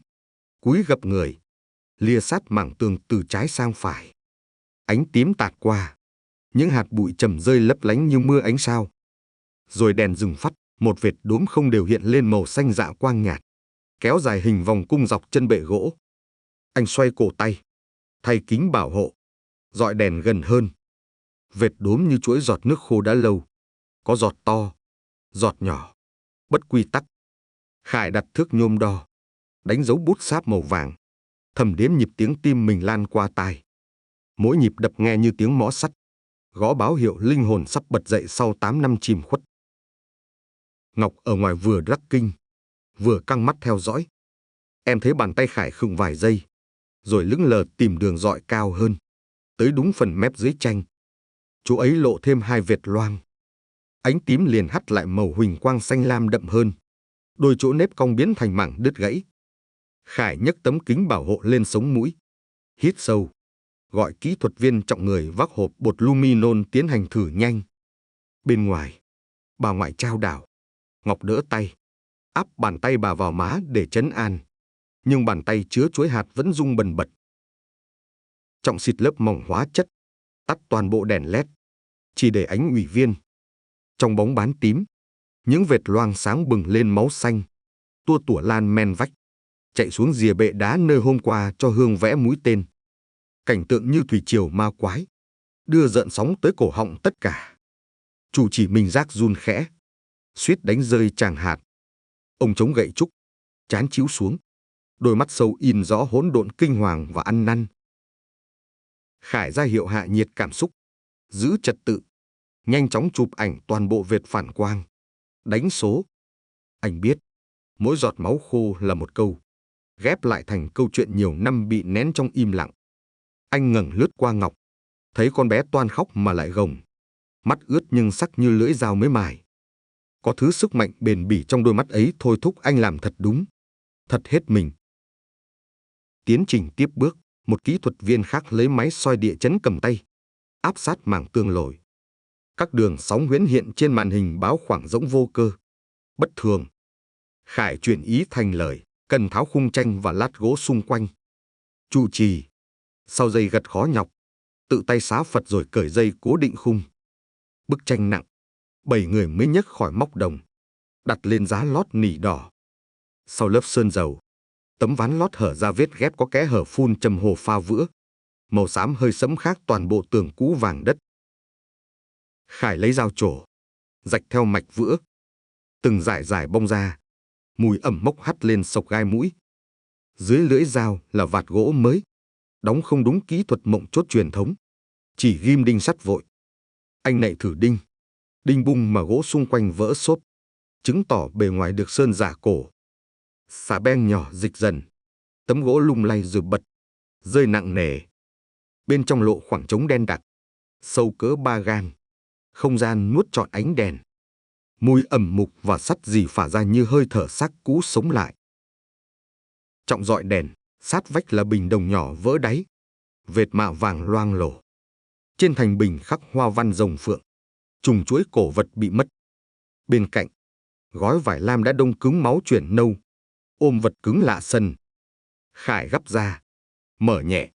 cúi gập người, lia sát mảng tường từ trái sang phải. Ánh tím tạt qua, những hạt bụi trầm rơi lấp lánh như mưa ánh sao. Rồi đèn dừng phắt, một vệt đốm không đều hiện lên màu xanh dạ quang nhạt, kéo dài hình vòng cung dọc chân bệ gỗ. Anh xoay cổ tay, thay kính bảo hộ, dọi đèn gần hơn. Vệt đốm như chuỗi giọt nước khô đã lâu, có giọt to, giọt nhỏ, bất quy tắc. Khải đặt thước nhôm đo, đánh dấu bút sáp màu vàng, thầm đếm nhịp tiếng tim mình lan qua tai. Mỗi nhịp đập nghe như tiếng mõ sắt. gõ báo hiệu linh hồn sắp bật dậy sau 8 năm chìm khuất. Ngọc ở ngoài vừa rắc kinh, vừa căng mắt theo dõi. Em thấy bàn tay Khải khựng vài giây, rồi lững lờ tìm đường dọi cao hơn, tới đúng phần mép dưới tranh. Chỗ ấy lộ thêm 2 vệt loang. Ánh tím liền hắt lại màu huỳnh quang xanh lam đậm hơn. Đôi chỗ nếp cong biến thành mảng đứt gãy. Khải nhấc tấm kính bảo hộ lên sống mũi, hít sâu, gọi kỹ thuật viên trọng người vác hộp bột luminol tiến hành thử nhanh. Bên ngoài, bà ngoại trao đảo. Ngọc đỡ tay, áp bàn tay bà vào má để trấn an. Nhưng bàn tay chứa chuối hạt vẫn rung bần bật. Trọng xịt lớp mỏng hóa chất, tắt toàn bộ đèn led, chỉ để ánh ủy viên. Trong bóng bán tím, những vệt loang sáng bừng lên máu xanh, tua tủa lan men vách, chạy xuống rìa bệ đá nơi hôm qua cho Hương vẽ mũi tên. Cảnh tượng như thủy triều ma quái, đưa rợn sóng tới cổ họng tất cả. Chủ chỉ mình rác run khẽ, suýt đánh rơi tràng hạt. Ông chống gậy trúc, trán chíu xuống, đôi mắt sâu in rõ hỗn độn kinh hoàng và ăn năn. Khải ra hiệu hạ nhiệt cảm xúc, giữ trật tự, nhanh chóng chụp ảnh toàn bộ vệt phản quang, đánh số. Anh biết, mỗi giọt máu khô là một câu, ghép lại thành câu chuyện nhiều năm bị nén trong im lặng. Anh ngẩng lướt qua Ngọc, thấy con bé toan khóc mà lại gồng, mắt ướt nhưng sắc như lưỡi dao mới mài. Có thứ sức mạnh bền bỉ trong đôi mắt ấy thôi thúc anh làm thật đúng, thật hết mình. Tiến trình tiếp bước, một kỹ thuật viên khác lấy máy soi địa chấn cầm tay, áp sát mảng tường lồi. Các đường sóng huyễn hiện trên màn hình báo khoảng rỗng vô cơ, bất thường. Khải chuyển ý thành lời, cần tháo khung tranh và lát gỗ xung quanh. Trụ trì, sau dây gật khó nhọc, tự tay xá Phật rồi cởi dây cố định khung. Bức tranh nặng, 7 người mới nhấc khỏi móc đồng, đặt lên giá lót nỉ đỏ. Sau lớp sơn dầu, tấm ván lót hở ra vết ghép có kẽ hở phun châm hồ pha vữa. Màu xám hơi sẫm khác toàn bộ tường cũ vàng đất. Khải lấy dao trổ, rạch theo mạch vữa. Từng dải dải bong ra, mùi ẩm mốc hắt lên sộc gai mũi. Dưới lưỡi dao là vạt gỗ mới, đóng không đúng kỹ thuật mộng chốt truyền thống, chỉ ghim đinh sắt vội. Anh nạy thử đinh, đinh bung mà gỗ xung quanh vỡ xốp, chứng tỏ bề ngoài được sơn giả cổ. Xà beng nhỏ dịch dần, tấm gỗ lung lay rồi bật, rơi nặng nề. Bên trong lộ khoảng trống đen đặc, sâu cỡ 3 gang, không gian nuốt trọn ánh đèn. Mùi ẩm mục và sắt rỉ phả ra như hơi thở xác cũ sống lại. Trọng dọi đèn, sát vách là bình đồng nhỏ vỡ đáy, vệt mạ vàng loang lổ. Trên thành bình khắc hoa văn rồng phượng, trùng chuỗi cổ vật bị mất. Bên cạnh, gói vải lam đã đông cứng máu chuyển nâu, ôm vật cứng lạ sần. Khải gắp ra, mở nhẹ,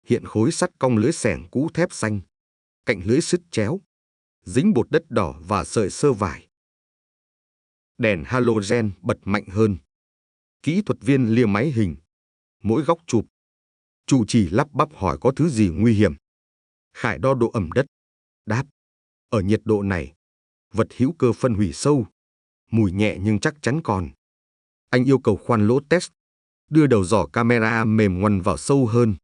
hiện khối sắt cong lưới xẻng cũ thép xanh, cạnh lưới sứt chéo, dính bột đất đỏ và sợi sơ vải. Đèn halogen bật mạnh hơn. Kỹ thuật viên lia máy hình, mỗi góc chụp. Chủ trì lắp bắp hỏi có thứ gì nguy hiểm. Khải đo độ ẩm đất, đáp, ở nhiệt độ này, vật hữu cơ phân hủy sâu, mùi nhẹ nhưng chắc chắn còn. Anh yêu cầu khoan lỗ test, đưa đầu giỏ camera mềm ngoằn vào sâu hơn.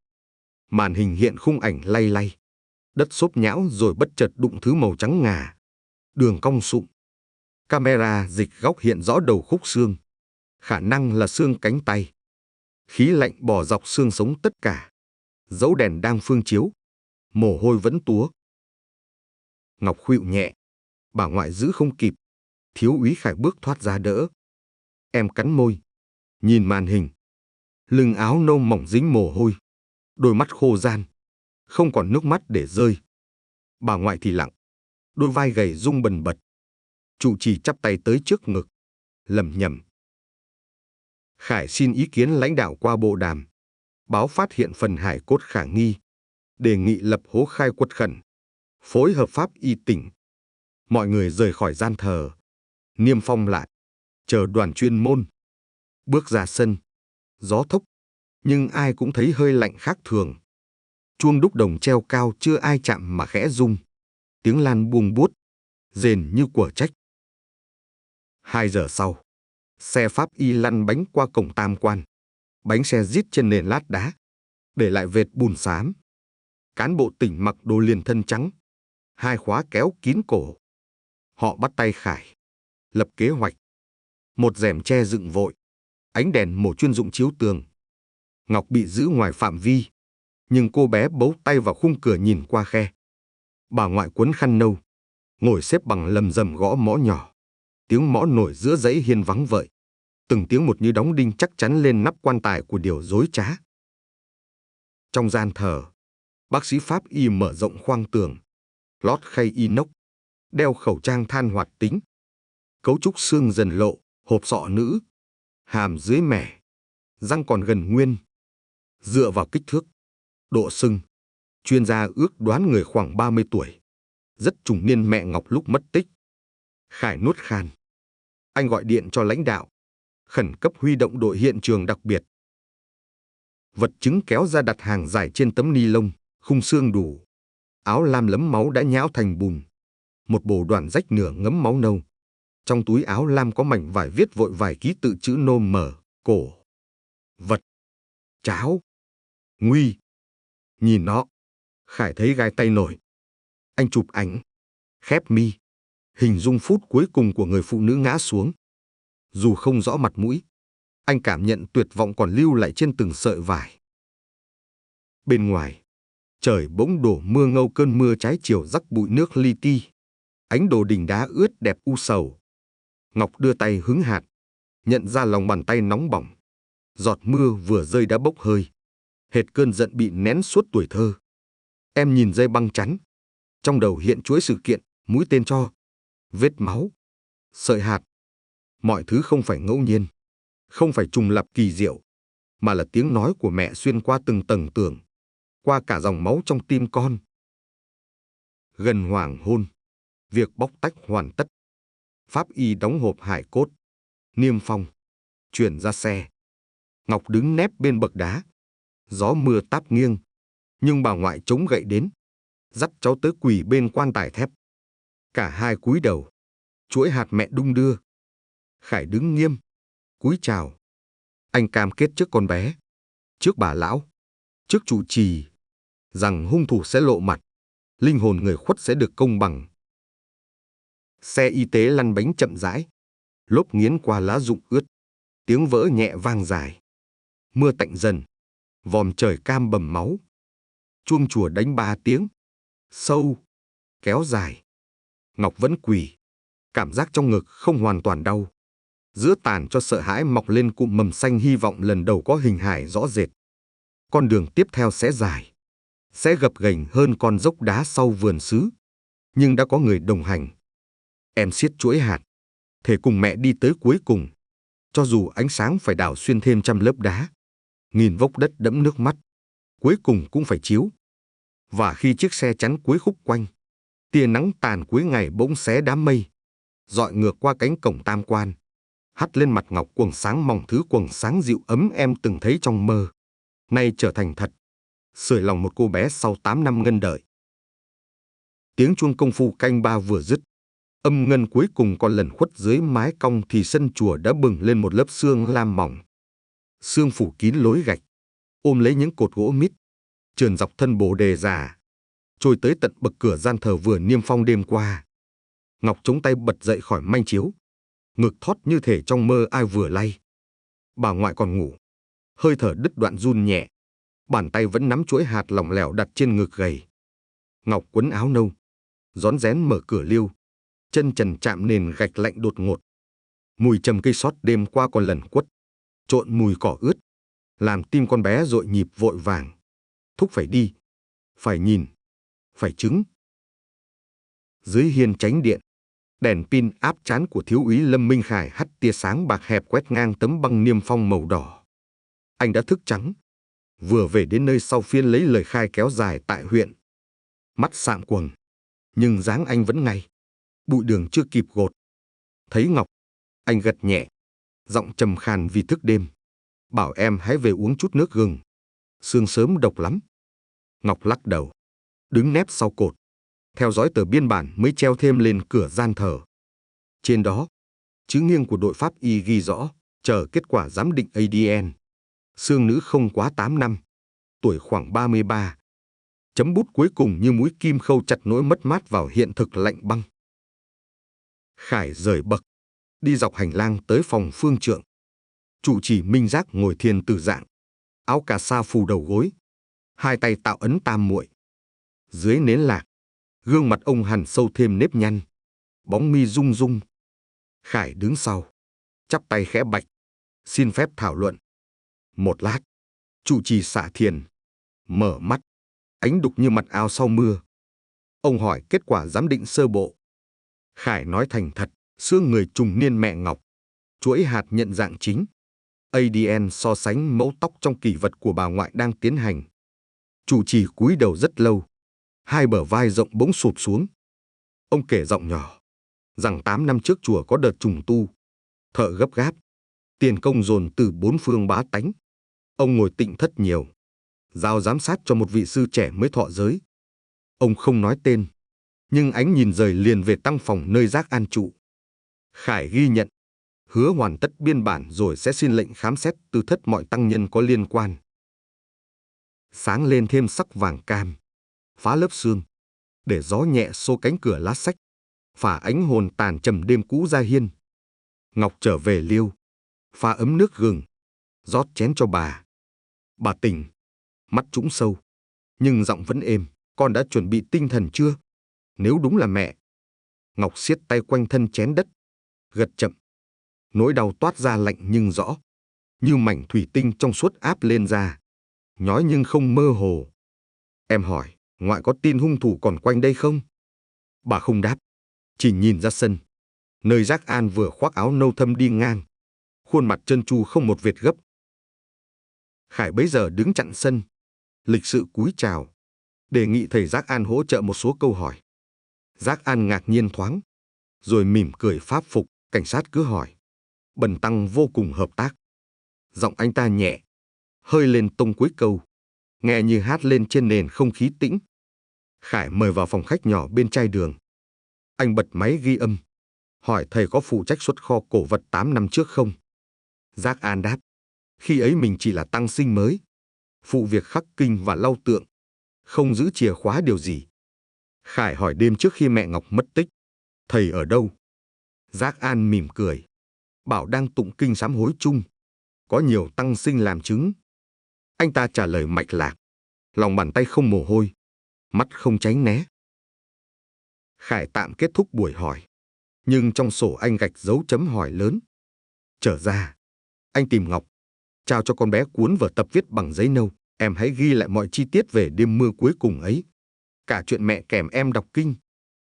Màn hình hiện khung ảnh lay lay, đất xốp nhão rồi bất chợt đụng thứ màu trắng ngà, đường cong sụn. Camera dịch góc hiện rõ đầu khúc xương, khả năng là xương cánh tay. Khí lạnh bò dọc xương sống tất cả. Dấu đèn đang phương chiếu, mồ hôi vẫn túa. Ngọc khuỵu nhẹ, bà ngoại giữ không kịp. Thiếu úy Khải bước thoát ra đỡ. Em cắn môi, nhìn màn hình. Lưng áo nâu mỏng dính mồ hôi, đôi mắt khô ran, không còn nước mắt để rơi. Bà ngoại thì lặng, đôi vai gầy rung bần bật. Trụ trì chắp tay tới trước ngực, lẩm nhẩm. Khải xin ý kiến lãnh đạo qua bộ đàm. Báo phát hiện phần hài cốt khả nghi, đề nghị lập hố khai quật khẩn, phối hợp pháp y tỉnh. Mọi người rời khỏi gian thờ, niêm phong lại, chờ đoàn chuyên môn. Bước ra sân, gió thốc, nhưng ai cũng thấy hơi lạnh khác thường. Chuông đúc đồng treo cao chưa ai chạm mà khẽ rung, tiếng lan buông buốt, rền như của trách. 2 giờ sau, xe pháp y lăn bánh qua cổng tam quan. Bánh xe rít trên nền lát đá, để lại vệt bùn xám. Cán bộ tỉnh mặc đồ liền thân trắng, 2 khóa kéo kín cổ. Họ bắt tay Khải, lập kế hoạch. Một rèm tre dựng vội, ánh đèn mổ chuyên dụng chiếu tường. Ngọc bị giữ ngoài phạm vi, nhưng cô bé bấu tay vào khung cửa nhìn qua khe. Bà ngoại quấn khăn nâu, ngồi xếp bằng lầm rầm gõ mõ nhỏ. Tiếng mõ nổi giữa dãy hiên vắng vợi. Từng tiếng một như đóng đinh chắc chắn lên nắp quan tài của điều dối trá. Trong gian thờ, bác sĩ pháp y mở rộng khoang tường, lót khay inox, đeo khẩu trang than hoạt tính. Cấu trúc xương dần lộ, hộp sọ nữ, hàm dưới mẻ, răng còn gần nguyên. Dựa vào kích thước, độ sưng, chuyên gia ước đoán người khoảng 30 tuổi, rất trùng niên mẹ Ngọc lúc mất tích. Khải nuốt khan. Anh gọi điện cho lãnh đạo, khẩn cấp huy động đội hiện trường đặc biệt. Vật chứng kéo ra đặt hàng dài trên tấm ni lông, khung xương đủ. Áo lam lấm máu đã nhão thành bùn. Một bồ đoàn rách nửa ngấm máu nâu. Trong túi áo lam có mảnh vải viết vội vài ký tự chữ nô mở, cổ. Vật. Cháo. Nguy. Nhìn nó, Khải thấy gai tay nổi. Anh chụp ảnh, khép mi, hình dung phút cuối cùng của người phụ nữ ngã xuống. Dù không rõ mặt mũi, anh cảm nhận tuyệt vọng còn lưu lại trên từng sợi vải. Bên ngoài, trời bỗng đổ mưa ngâu cơn mưa trái chiều rắc bụi nước li ti. Ánh đồ đình đá ướt đẹp u sầu. Ngọc đưa tay hứng hạt, nhận ra lòng bàn tay nóng bỏng. Giọt mưa vừa rơi đã bốc hơi. Hệt cơn giận bị nén suốt tuổi thơ. Em nhìn dây băng chắn. Trong đầu hiện chuỗi sự kiện, mũi tên tro, vết máu, sợi hạt. Mọi thứ không phải ngẫu nhiên, không phải trùng lặp kỳ diệu, mà là tiếng nói của mẹ xuyên qua từng tầng tường, qua cả dòng máu trong tim con. Gần hoàng hôn, việc bóc tách hoàn tất. Pháp y đóng hộp hài cốt, niêm phong, chuyển ra xe. Ngọc đứng nép bên bậc đá. Gió mưa táp nghiêng, nhưng bà ngoại chống gậy đến, dắt cháu tới quỳ bên quan tài thép. Cả hai cúi đầu, chuỗi hạt mẹ đung đưa. Khải đứng nghiêm, cúi chào. Anh cam kết trước con bé, trước bà lão, trước trụ trì, rằng hung thủ sẽ lộ mặt, linh hồn người khuất sẽ được công bằng. Xe y tế lăn bánh chậm rãi, lốp nghiến qua lá rụng ướt, tiếng vỡ nhẹ vang dài. Mưa tạnh dần, vòm trời cam bầm máu. Chuông chùa đánh 3 tiếng, sâu, kéo dài. Ngọc vẫn quỳ, cảm giác trong ngực không hoàn toàn đau. Giữa tàn cho sợ hãi mọc lên cụm mầm xanh hy vọng lần đầu có hình hài rõ rệt. Con đường tiếp theo sẽ dài, sẽ gập ghềnh hơn con dốc đá sau vườn sứ. Nhưng đã có người đồng hành. Em siết chuỗi hạt, thể cùng mẹ đi tới cuối cùng. Cho dù ánh sáng phải đào xuyên thêm trăm lớp đá, nghìn vốc đất đẫm nước mắt, cuối cùng cũng phải chiếu. Và khi chiếc xe chắn cuối khúc quanh, tia nắng tàn cuối ngày bỗng xé đám mây, dọi ngược qua cánh cổng tam quan, hắt lên mặt Ngọc quầng sáng mỏng, thứ quầng sáng dịu ấm em từng thấy trong mơ, nay trở thành thật, sưởi lòng một cô bé sau 8 năm ngân đợi. Tiếng chuông công phu canh 3 vừa dứt, âm ngân cuối cùng còn lẩn khuất dưới mái cong thì sân chùa đã bừng lên một lớp sương lam mỏng. Sương phủ kín lối gạch, ôm lấy những cột gỗ mít, trườn dọc thân bồ đề già, trôi tới tận bậc cửa gian thờ vừa niêm phong đêm qua. Ngọc chống tay bật dậy khỏi manh chiếu, ngực thót như thể trong mơ ai vừa lay. Bà ngoại còn ngủ, hơi thở đứt đoạn run nhẹ, bàn tay vẫn nắm chuỗi hạt lỏng lẻo đặt trên ngực gầy. Ngọc quấn áo nâu, rón rén mở cửa liêu, chân trần chạm nền gạch lạnh đột ngột. Mùi trầm cây sót đêm qua còn lẩn quất, trộn mùi cỏ ướt, làm tim con bé dội nhịp vội vàng. Thúc phải đi, phải nhìn, phải chứng. Dưới hiên chánh điện, đèn pin áp trán của thiếu úy Lâm Minh Khải hắt tia sáng bạc hẹp quét ngang tấm băng niêm phong màu đỏ. Anh đã thức trắng, vừa về đến nơi sau phiên lấy lời khai kéo dài tại huyện. Mắt sạm quầng, nhưng dáng anh vẫn ngay. Bụi đường chưa kịp gột. Thấy Ngọc, anh gật nhẹ, giọng trầm khàn vì thức đêm. Bảo em hãy về uống chút nước gừng. Sương sớm độc lắm. Ngọc lắc đầu, đứng nép sau cột, theo dõi tờ biên bản mới treo thêm lên cửa gian thờ. Trên đó, chữ nghiêng của đội pháp y ghi rõ, chờ kết quả giám định ADN. Xương nữ không quá 8 năm, tuổi khoảng 33. Chấm bút cuối cùng như mũi kim khâu chặt nỗi mất mát vào hiện thực lạnh băng. Khải rời bậc, đi dọc hành lang tới phòng phương trượng. Trụ trì Minh Giác ngồi thiền tử dạng, áo cà sa phủ đầu gối, hai tay tạo ấn tam muội. Dưới nến lạc, gương mặt ông hằn sâu thêm nếp nhăn, bóng mi rung rung. Khải đứng sau, chắp tay khẽ bạch, xin phép thảo luận. Một lát, trụ trì xả thiền, mở mắt, ánh đục như mặt áo sau mưa. Ông hỏi kết quả giám định sơ bộ. Khải nói thành thật, xương người trùng niên mẹ Ngọc, chuỗi hạt nhận dạng chính. ADN so sánh mẫu tóc trong kỷ vật của bà ngoại đang tiến hành. Trụ trì cúi đầu rất lâu, hai bờ vai rộng bỗng sụp xuống. Ông kể giọng nhỏ rằng 8 năm trước chùa có đợt trùng tu, thợ gấp gáp, tiền công dồn từ bốn phương bá tánh. Ông ngồi tịnh thất nhiều, giao giám sát cho một vị sư trẻ mới thọ giới. Ông không nói tên, nhưng ánh nhìn rời liền về tăng phòng nơi Giác An trụ. Khải ghi nhận, hứa hoàn tất biên bản rồi sẽ xin lệnh khám xét tư thất mọi tăng nhân có liên quan. Sáng lên thêm sắc vàng cam, phá lớp sương, để gió nhẹ xô cánh cửa lá sách, phả ánh hồn tàn trầm đêm cũ ra hiên. Ngọc trở về liêu, pha ấm nước gừng, rót chén cho bà. Bà tỉnh, mắt trũng sâu, nhưng giọng vẫn êm. Con đã chuẩn bị tinh thần chưa? Nếu đúng là mẹ. Ngọc siết tay quanh thân chén đất, gật chậm. Nỗi đau toát ra lạnh nhưng rõ, như mảnh thủy tinh trong suốt áp lên da, nhói nhưng không mơ hồ. Em hỏi, ngoại có tin hung thủ còn quanh đây không? Bà không đáp, chỉ nhìn ra sân, nơi Giác An vừa khoác áo nâu thâm đi ngang, khuôn mặt trơn tru không một vệt gấp. Khải bấy giờ đứng chặn sân, lịch sự cúi chào, đề nghị thầy Giác An hỗ trợ một số câu hỏi. Giác An ngạc nhiên thoáng, rồi mỉm cười pháp phục. Cảnh sát cứ hỏi, bần tăng vô cùng hợp tác. Giọng anh ta nhẹ, hơi lên tông cuối câu, nghe như hát lên trên nền không khí tĩnh. Khải mời vào phòng khách nhỏ bên chai đường. Anh bật máy ghi âm, hỏi thầy có phụ trách xuất kho cổ vật 8 năm trước không? Giác An đáp, khi ấy mình chỉ là tăng sinh mới, phụ việc khắc kinh và lau tượng, không giữ chìa khóa điều gì. Khải hỏi đêm trước khi mẹ Ngọc mất tích, thầy ở đâu? Giác An mỉm cười, bảo đang tụng kinh sám hối chung, có nhiều tăng sinh làm chứng. Anh ta trả lời mạch lạc, lòng bàn tay không mồ hôi, mắt không tránh né. Khải tạm kết thúc buổi hỏi, nhưng trong sổ anh gạch dấu chấm hỏi lớn. Trở ra, anh tìm Ngọc, trao cho con bé cuốn vở tập viết bằng giấy nâu. Em hãy ghi lại mọi chi tiết về đêm mưa cuối cùng ấy, cả chuyện mẹ kèm em đọc kinh,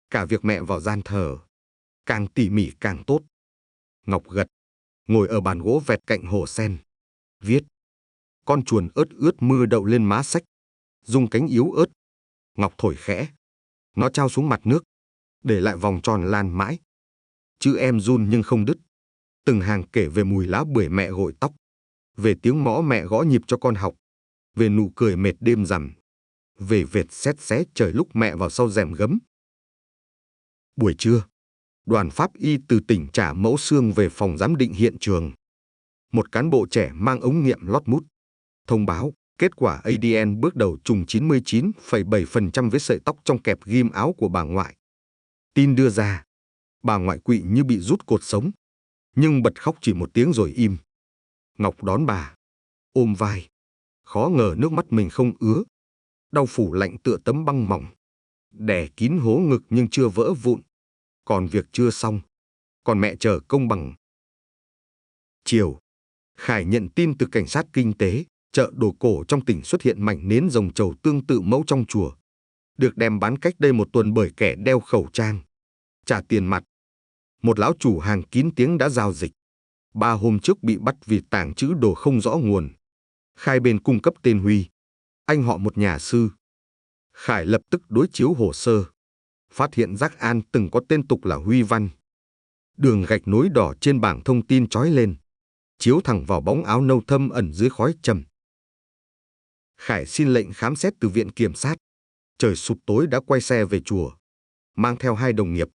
cả việc mẹ vào gian thờ, càng tỉ mỉ càng tốt. Ngọc gật, ngồi ở bàn gỗ vẹt cạnh hồ sen, viết. Con chuồn ớt ướt mưa đậu lên má sách, rung cánh yếu ớt. Ngọc thổi khẽ, nó trao xuống mặt nước, để lại vòng tròn lan mãi. Chữ em run nhưng không đứt. Từng hàng kể về mùi lá bưởi mẹ gội tóc, về tiếng mõ mẹ gõ nhịp cho con học, về nụ cười mệt đêm rằm, về vệt sét xé trời lúc mẹ vào sau rèm gấm. Buổi trưa, đoàn pháp y từ tỉnh trả mẫu xương về phòng giám định hiện trường. Một cán bộ trẻ mang ống nghiệm lót mút, thông báo kết quả ADN bước đầu trùng 99,7% với sợi tóc trong kẹp ghim áo của bà ngoại. Tin đưa ra, bà ngoại quỵ như bị rút cột sống, nhưng bật khóc chỉ một tiếng rồi im. Ngọc đón bà, ôm vai, khó ngờ nước mắt mình không ứa. Đau phủ lạnh tựa tấm băng mỏng, đè kín hố ngực nhưng chưa vỡ vụn. Còn việc chưa xong, còn mẹ chờ công bằng. Chiều, Khải nhận tin từ cảnh sát kinh tế, chợ đồ cổ trong tỉnh xuất hiện mảnh nến rồng trầu tương tự mẫu trong chùa, được đem bán cách đây một tuần bởi kẻ đeo khẩu trang, trả tiền mặt. Một lão chủ hàng kín tiếng đã giao dịch. 3 hôm trước bị bắt vì tàng trữ đồ không rõ nguồn. Khai bên cung cấp tên Huy, anh họ một nhà sư. Khải lập tức đối chiếu hồ sơ, phát hiện Giác An từng có tên tục là Huy Văn. Đường gạch nối đỏ trên bảng thông tin chói lên, chiếu thẳng vào bóng áo nâu thâm ẩn dưới khói trầm. Khải xin lệnh khám xét từ viện kiểm sát. Trời sụp tối đã quay xe về chùa, mang theo 2 đồng nghiệp.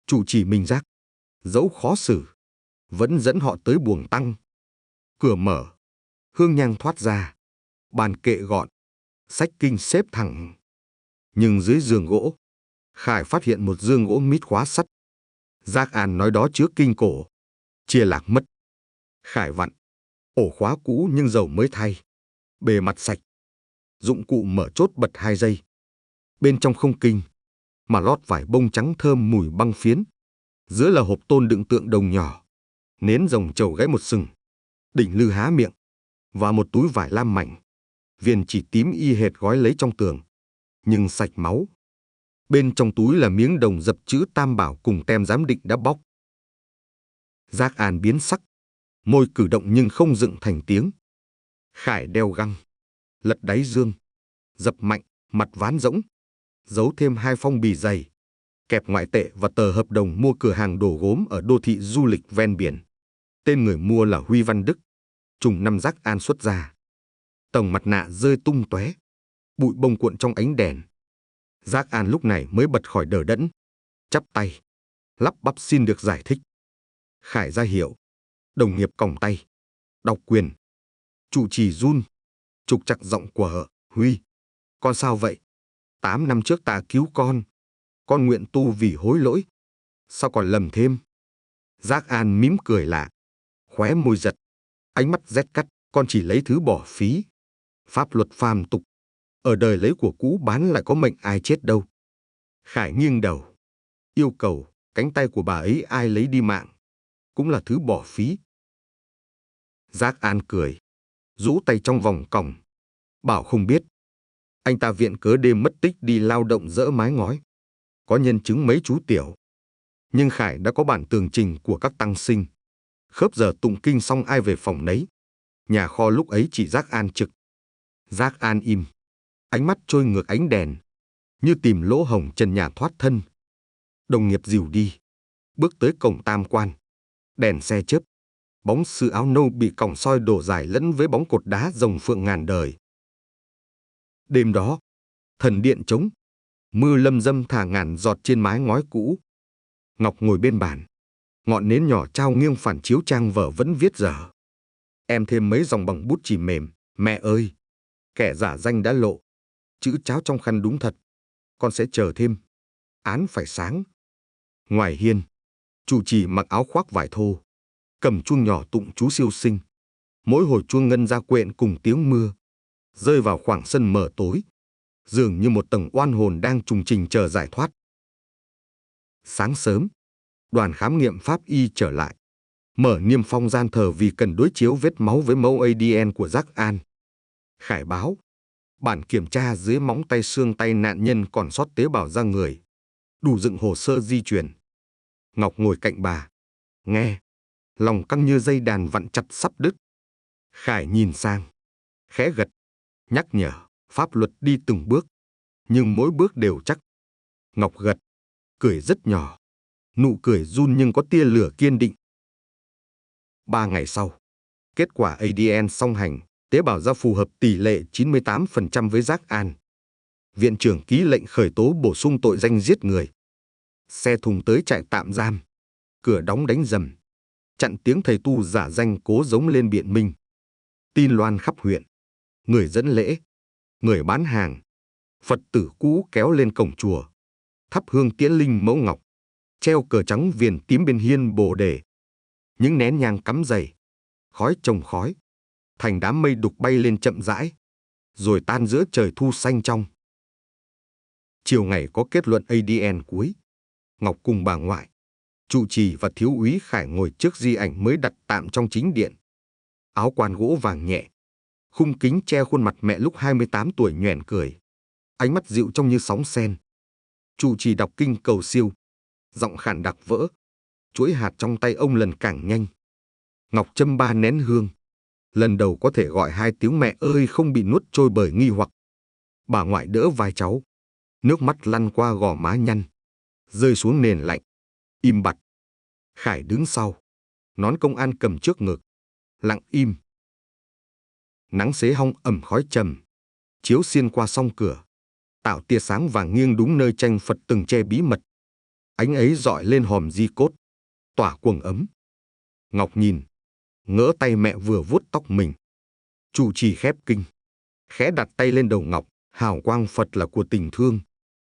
Trụ trì Minh Giác, dẫu khó xử, vẫn dẫn họ tới buồng tăng. Cửa mở, hương nhang thoát ra, bàn kệ gọn, sách kinh xếp thẳng. Nhưng dưới giường gỗ, Khải phát hiện một dương gỗ mít khóa sắt. Giác An nói đó chứa kinh cổ, chia lạc mất. Khải vặn, ổ khóa cũ nhưng dầu mới thay, bề mặt sạch. Dụng cụ mở chốt bật 2 giây. Bên trong không kinh, mà lót vải bông trắng thơm mùi băng phiến. Giữa là hộp tôn đựng tượng đồng nhỏ, nến rồng trầu gãy một sừng, đỉnh lư há miệng, và một túi vải lam mảnh. Viền chỉ tím y hệt gói lấy trong tường, nhưng sạch máu. Bên trong túi là miếng đồng dập chữ Tam Bảo cùng tem giám định đã bóc. Giác An biến sắc, môi cử động nhưng không dựng thành tiếng. Khải đeo găng, lật đáy dương, dập mạnh, mặt ván rỗng, giấu thêm 2 phong bì dày, kẹp ngoại tệ và tờ hợp đồng mua cửa hàng đồ gốm ở đô thị du lịch ven biển. Tên người mua là Huy Văn Đức, trùng năm Giác An xuất ra. Tổng mặt nạ rơi tung tóe, bụi bông cuộn trong ánh đèn. Giác An lúc này mới bật khỏi đờ đẫn, chắp tay, lắp bắp xin được giải thích. Khải ra hiệu, đồng nghiệp còng tay, đọc quyền. Trụ trì run, trục trặc giọng của Huy. Con sao vậy? 8 năm trước ta cứu con nguyện tu vì hối lỗi. Sao còn lầm thêm? Giác An mím cười lạ, khóe môi giật, ánh mắt rét cắt. Con chỉ lấy thứ bỏ phí. Pháp luật phàm tục, ở đời lấy của cũ bán lại có mệnh ai chết đâu. Khải nghiêng đầu, yêu cầu cánh tay của bà ấy ai lấy đi mạng, cũng là thứ bỏ phí. Giác An cười, rũ tay trong vòng còng, bảo không biết. Anh ta viện cớ đêm mất tích đi lao động dỡ mái ngói, có nhân chứng mấy chú tiểu. Nhưng Khải đã có bản tường trình của các tăng sinh. Khớp giờ tụng kinh xong ai về phòng nấy. Nhà kho lúc ấy chỉ Giác An trực. Giác An im, ánh mắt trôi ngược ánh đèn, như tìm lỗ hổng trần nhà thoát thân. Đồng nghiệp dìu đi, bước tới cổng tam quan. Đèn xe chớp, bóng sư áo nâu bị còng soi đổ dài lẫn với bóng cột đá rồng phượng ngàn đời. Đêm đó, thần điện trống, mưa lâm dâm thả ngàn giọt trên mái ngói cũ. Ngọc ngồi bên bàn, ngọn nến nhỏ trao nghiêng phản chiếu trang vở vẫn viết dở. Em thêm mấy dòng bằng bút chì mềm. Mẹ ơi, kẻ giả danh đã lộ, chữ cháo trong khăn đúng thật. Con sẽ chờ thêm, án phải sáng. Ngoài hiên, trụ trì mặc áo khoác vải thô, cầm chuông nhỏ tụng chú siêu sinh. Mỗi hồi chuông ngân ra quện cùng tiếng mưa, rơi vào khoảng sân mờ tối, dường như một tầng oan hồn đang trùng trình chờ giải thoát. Sáng sớm, đoàn khám nghiệm pháp y trở lại, mở niêm phong gian thờ vì cần đối chiếu vết máu với mẫu ADN của Giác An. Khải báo, bản kiểm tra dưới móng tay xương tay nạn nhân còn sót tế bào da người, đủ dựng hồ sơ di truyền. Ngọc ngồi cạnh bà, nghe, lòng căng như dây đàn vặn chặt sắp đứt. Khải nhìn sang, khẽ gật, nhắc nhở, pháp luật đi từng bước, nhưng mỗi bước đều chắc. Ngọc gật, cười rất nhỏ, nụ cười run nhưng có tia lửa kiên định. 3 ngày sau, kết quả ADN song hành, tế bào da phù hợp tỷ lệ 98% với Giác An. Viện trưởng ký lệnh khởi tố bổ sung tội danh giết người. Xe thùng tới trại tạm giam, cửa đóng đánh rầm, chặn tiếng thầy tu giả danh cố giống lên biện minh. Tin loan khắp huyện, người dẫn lễ, người bán hàng, Phật tử cũ kéo lên cổng chùa, thắp hương tiễn linh mẫu ngọc, treo cờ trắng viền tím bên hiên bồ đề. Những nén nhang cắm dày, khói chồng khói, thành đám mây đục bay lên chậm rãi, rồi tan giữa trời thu xanh trong. Chiều ngày có kết luận ADN cuối, Ngọc cùng bà ngoại, trụ trì và thiếu úy Khải ngồi trước di ảnh mới đặt tạm trong chính điện. Áo quan gỗ vàng nhẹ, khung kính che khuôn mặt mẹ lúc 28 tuổi nhoẻn cười, ánh mắt dịu trông như sóng sen. Trụ trì đọc kinh cầu siêu, giọng khản đặc vỡ, chuỗi hạt trong tay ông lần càng nhanh. Ngọc châm 3 nén hương, lần đầu có thể gọi 2 tiếng mẹ ơi không bị nuốt trôi bởi nghi hoặc. Bà ngoại đỡ vai cháu, nước mắt lăn qua gò má nhăn, rơi xuống nền lạnh, im bặt. Khải đứng sau, nón công an cầm trước ngực, lặng im. Nắng xế hong ẩm khói trầm, chiếu xiên qua song cửa, tạo tia sáng vàng nghiêng đúng nơi tranh Phật từng che bí mật. Ánh ấy dọi lên hòm di cốt, tỏa quầng ấm. Ngọc nhìn, ngỡ tay mẹ vừa vuốt tóc mình. Trụ trì khép kinh, khẽ đặt tay lên đầu Ngọc, hào quang Phật là của tình thương,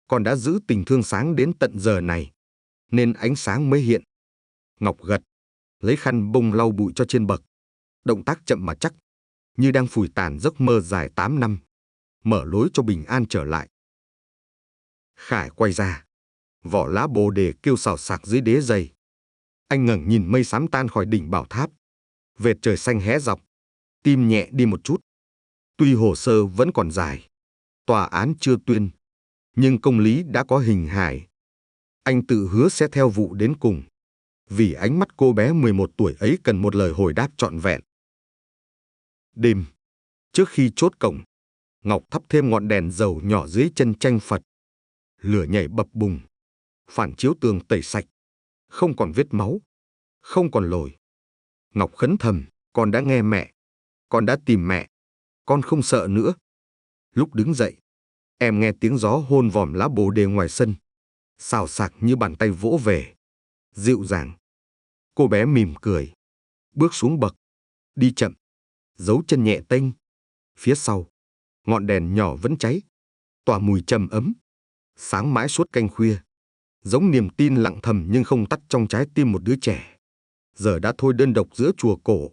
con đã giữ tình thương sáng đến tận giờ này, nên ánh sáng mới hiện. Ngọc gật, lấy khăn bông lau bụi cho trên bậc. Động tác chậm mà chắc, như đang phủi tàn giấc mơ dài 8 năm, mở lối cho bình an trở lại. Khải quay ra, vỏ lá bồ đề kêu xào xạc dưới đế giày. Anh ngẩng nhìn mây xám tan khỏi đỉnh bảo tháp. Vệt trời xanh hé dọc, tim nhẹ đi một chút. Tuy hồ sơ vẫn còn dài, tòa án chưa tuyên, nhưng công lý đã có hình hài. Anh tự hứa sẽ theo vụ đến cùng, vì ánh mắt cô bé 11 tuổi ấy cần một lời hồi đáp trọn vẹn. Đêm, trước khi chốt cổng, Ngọc thắp thêm ngọn đèn dầu nhỏ dưới chân tranh Phật. Lửa nhảy bập bùng, phản chiếu tường tẩy sạch, không còn vết máu, không còn lồi. Ngọc khấn thầm, con đã nghe mẹ, con đã tìm mẹ, con không sợ nữa. Lúc đứng dậy, em nghe tiếng gió hôn vòm lá bồ đề ngoài sân, xào xạc như bàn tay vỗ về, dịu dàng. Cô bé mỉm cười, bước xuống bậc, đi chậm, giấu chân nhẹ tênh. Phía sau, ngọn đèn nhỏ vẫn cháy, tỏa mùi trầm ấm, sáng mãi suốt canh khuya, giống niềm tin lặng thầm nhưng không tắt trong trái tim một đứa trẻ, giờ đã thôi đơn độc giữa chùa cổ.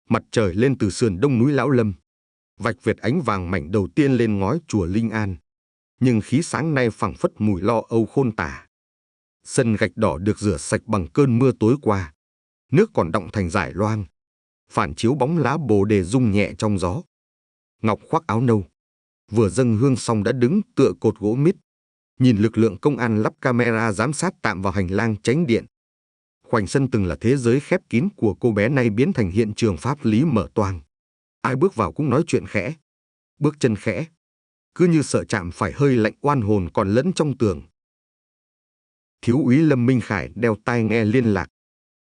Mặt trời lên từ sườn đông núi Lão Lâm, vạch vệt ánh vàng mảnh đầu tiên lên ngói chùa Linh An, nhưng khí sáng nay phảng phất mùi lo âu khôn tả. Sân gạch đỏ được rửa sạch bằng cơn mưa tối qua, nước còn đọng thành dải loang, phản chiếu bóng lá bồ đề rung nhẹ trong gió. Ngọc khoác áo nâu, vừa dâng hương xong đã đứng tựa cột gỗ mít, nhìn lực lượng công an lắp camera giám sát tạm vào hành lang chánh điện. Khoảnh sân từng là thế giới khép kín của cô bé nay biến thành hiện trường pháp lý mở toang. Ai bước vào cũng nói chuyện khẽ, bước chân khẽ, cứ như sợ chạm phải hơi lạnh oan hồn còn lẫn trong tường. Thiếu úy Lâm Minh Khải đeo tai nghe liên lạc,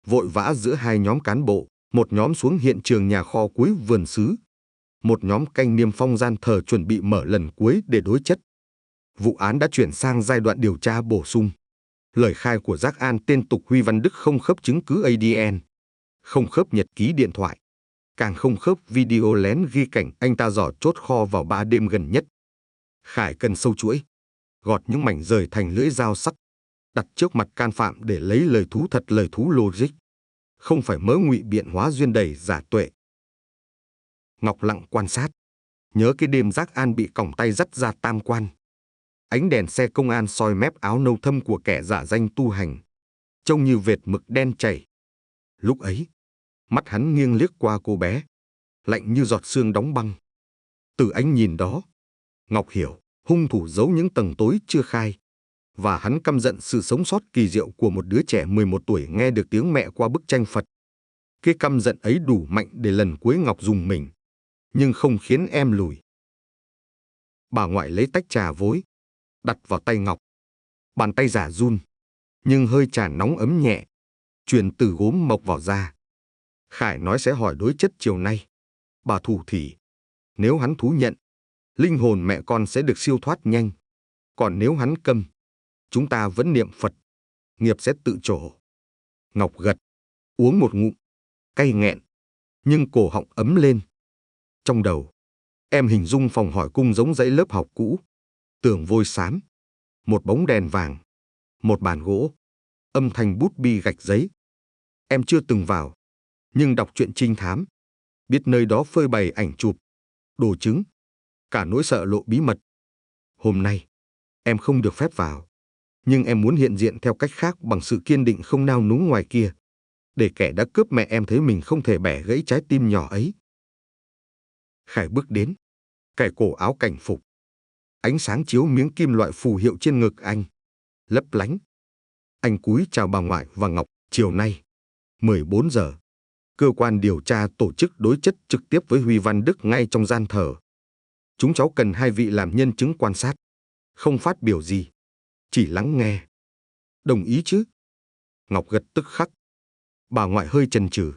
vội vã giữa hai nhóm cán bộ, một nhóm xuống hiện trường nhà kho cuối vườn sứ, một nhóm canh niêm phong gian thờ chuẩn bị mở lần cuối để đối chất. Vụ án đã chuyển sang giai đoạn điều tra bổ sung. Lời khai của Giác An tên tục Huy Văn Đức không khớp chứng cứ ADN, không khớp nhật ký điện thoại, càng không khớp video lén ghi cảnh anh ta dò chốt kho vào 3 đêm gần nhất. Khải cần sâu chuỗi, gọt những mảnh rời thành lưỡi dao sắc, đặt trước mặt can phạm để lấy lời thú thật, lời thú logic, không phải mớ ngụy biện hóa duyên đầy giả tuệ. Ngọc lặng quan sát, nhớ cái đêm Giác An bị còng tay dắt ra tam quan. Ánh đèn xe công an soi mép áo nâu thâm của kẻ giả danh tu hành, trông như vệt mực đen chảy. Lúc ấy, mắt hắn nghiêng liếc qua cô bé, lạnh như giọt sương đóng băng. Từ ánh nhìn đó, Ngọc hiểu hung thủ giấu những tầng tối chưa khai, và hắn căm giận sự sống sót kỳ diệu của một đứa trẻ 11 tuổi nghe được tiếng mẹ qua bức tranh Phật. Cái căm giận ấy đủ mạnh để lần cuối Ngọc dùng mình, nhưng không khiến em lùi. Bà ngoại lấy tách trà vối, đặt vào tay Ngọc. Bàn tay giả run, nhưng hơi trà nóng ấm nhẹ, truyền từ gốm mộc vào da. Khải nói sẽ hỏi đối chất chiều nay. Bà thủ thỉ, nếu hắn thú nhận, linh hồn mẹ con sẽ được siêu thoát nhanh. Còn nếu hắn câm, chúng ta vẫn niệm Phật, nghiệp sẽ tự trổ. Ngọc gật, uống một ngụm, cay nghẹn, nhưng cổ họng ấm lên. Trong đầu, em hình dung phòng hỏi cung giống dãy lớp học cũ, tường vôi xám, một bóng đèn vàng, một bàn gỗ, âm thanh bút bi gạch giấy. Em chưa từng vào, nhưng đọc truyện trinh thám, biết nơi đó phơi bày ảnh chụp, đồ chứng, cả nỗi sợ lộ bí mật. Hôm nay, em không được phép vào, nhưng em muốn hiện diện theo cách khác bằng sự kiên định không nao núng ngoài kia, để kẻ đã cướp mẹ em thấy mình không thể bẻ gãy trái tim nhỏ ấy. Khải bước đến, cài cổ áo cảnh phục. Ánh sáng chiếu miếng kim loại phù hiệu trên ngực anh, lấp lánh. Anh cúi chào bà ngoại và Ngọc. Chiều nay, 14 giờ, cơ quan điều tra tổ chức đối chất trực tiếp với Huy Văn Đức ngay trong gian thờ. Chúng cháu cần 2 vị làm nhân chứng quan sát, không phát biểu gì, chỉ lắng nghe. Đồng ý chứ? Ngọc gật tức khắc. Bà ngoại hơi chần chừ,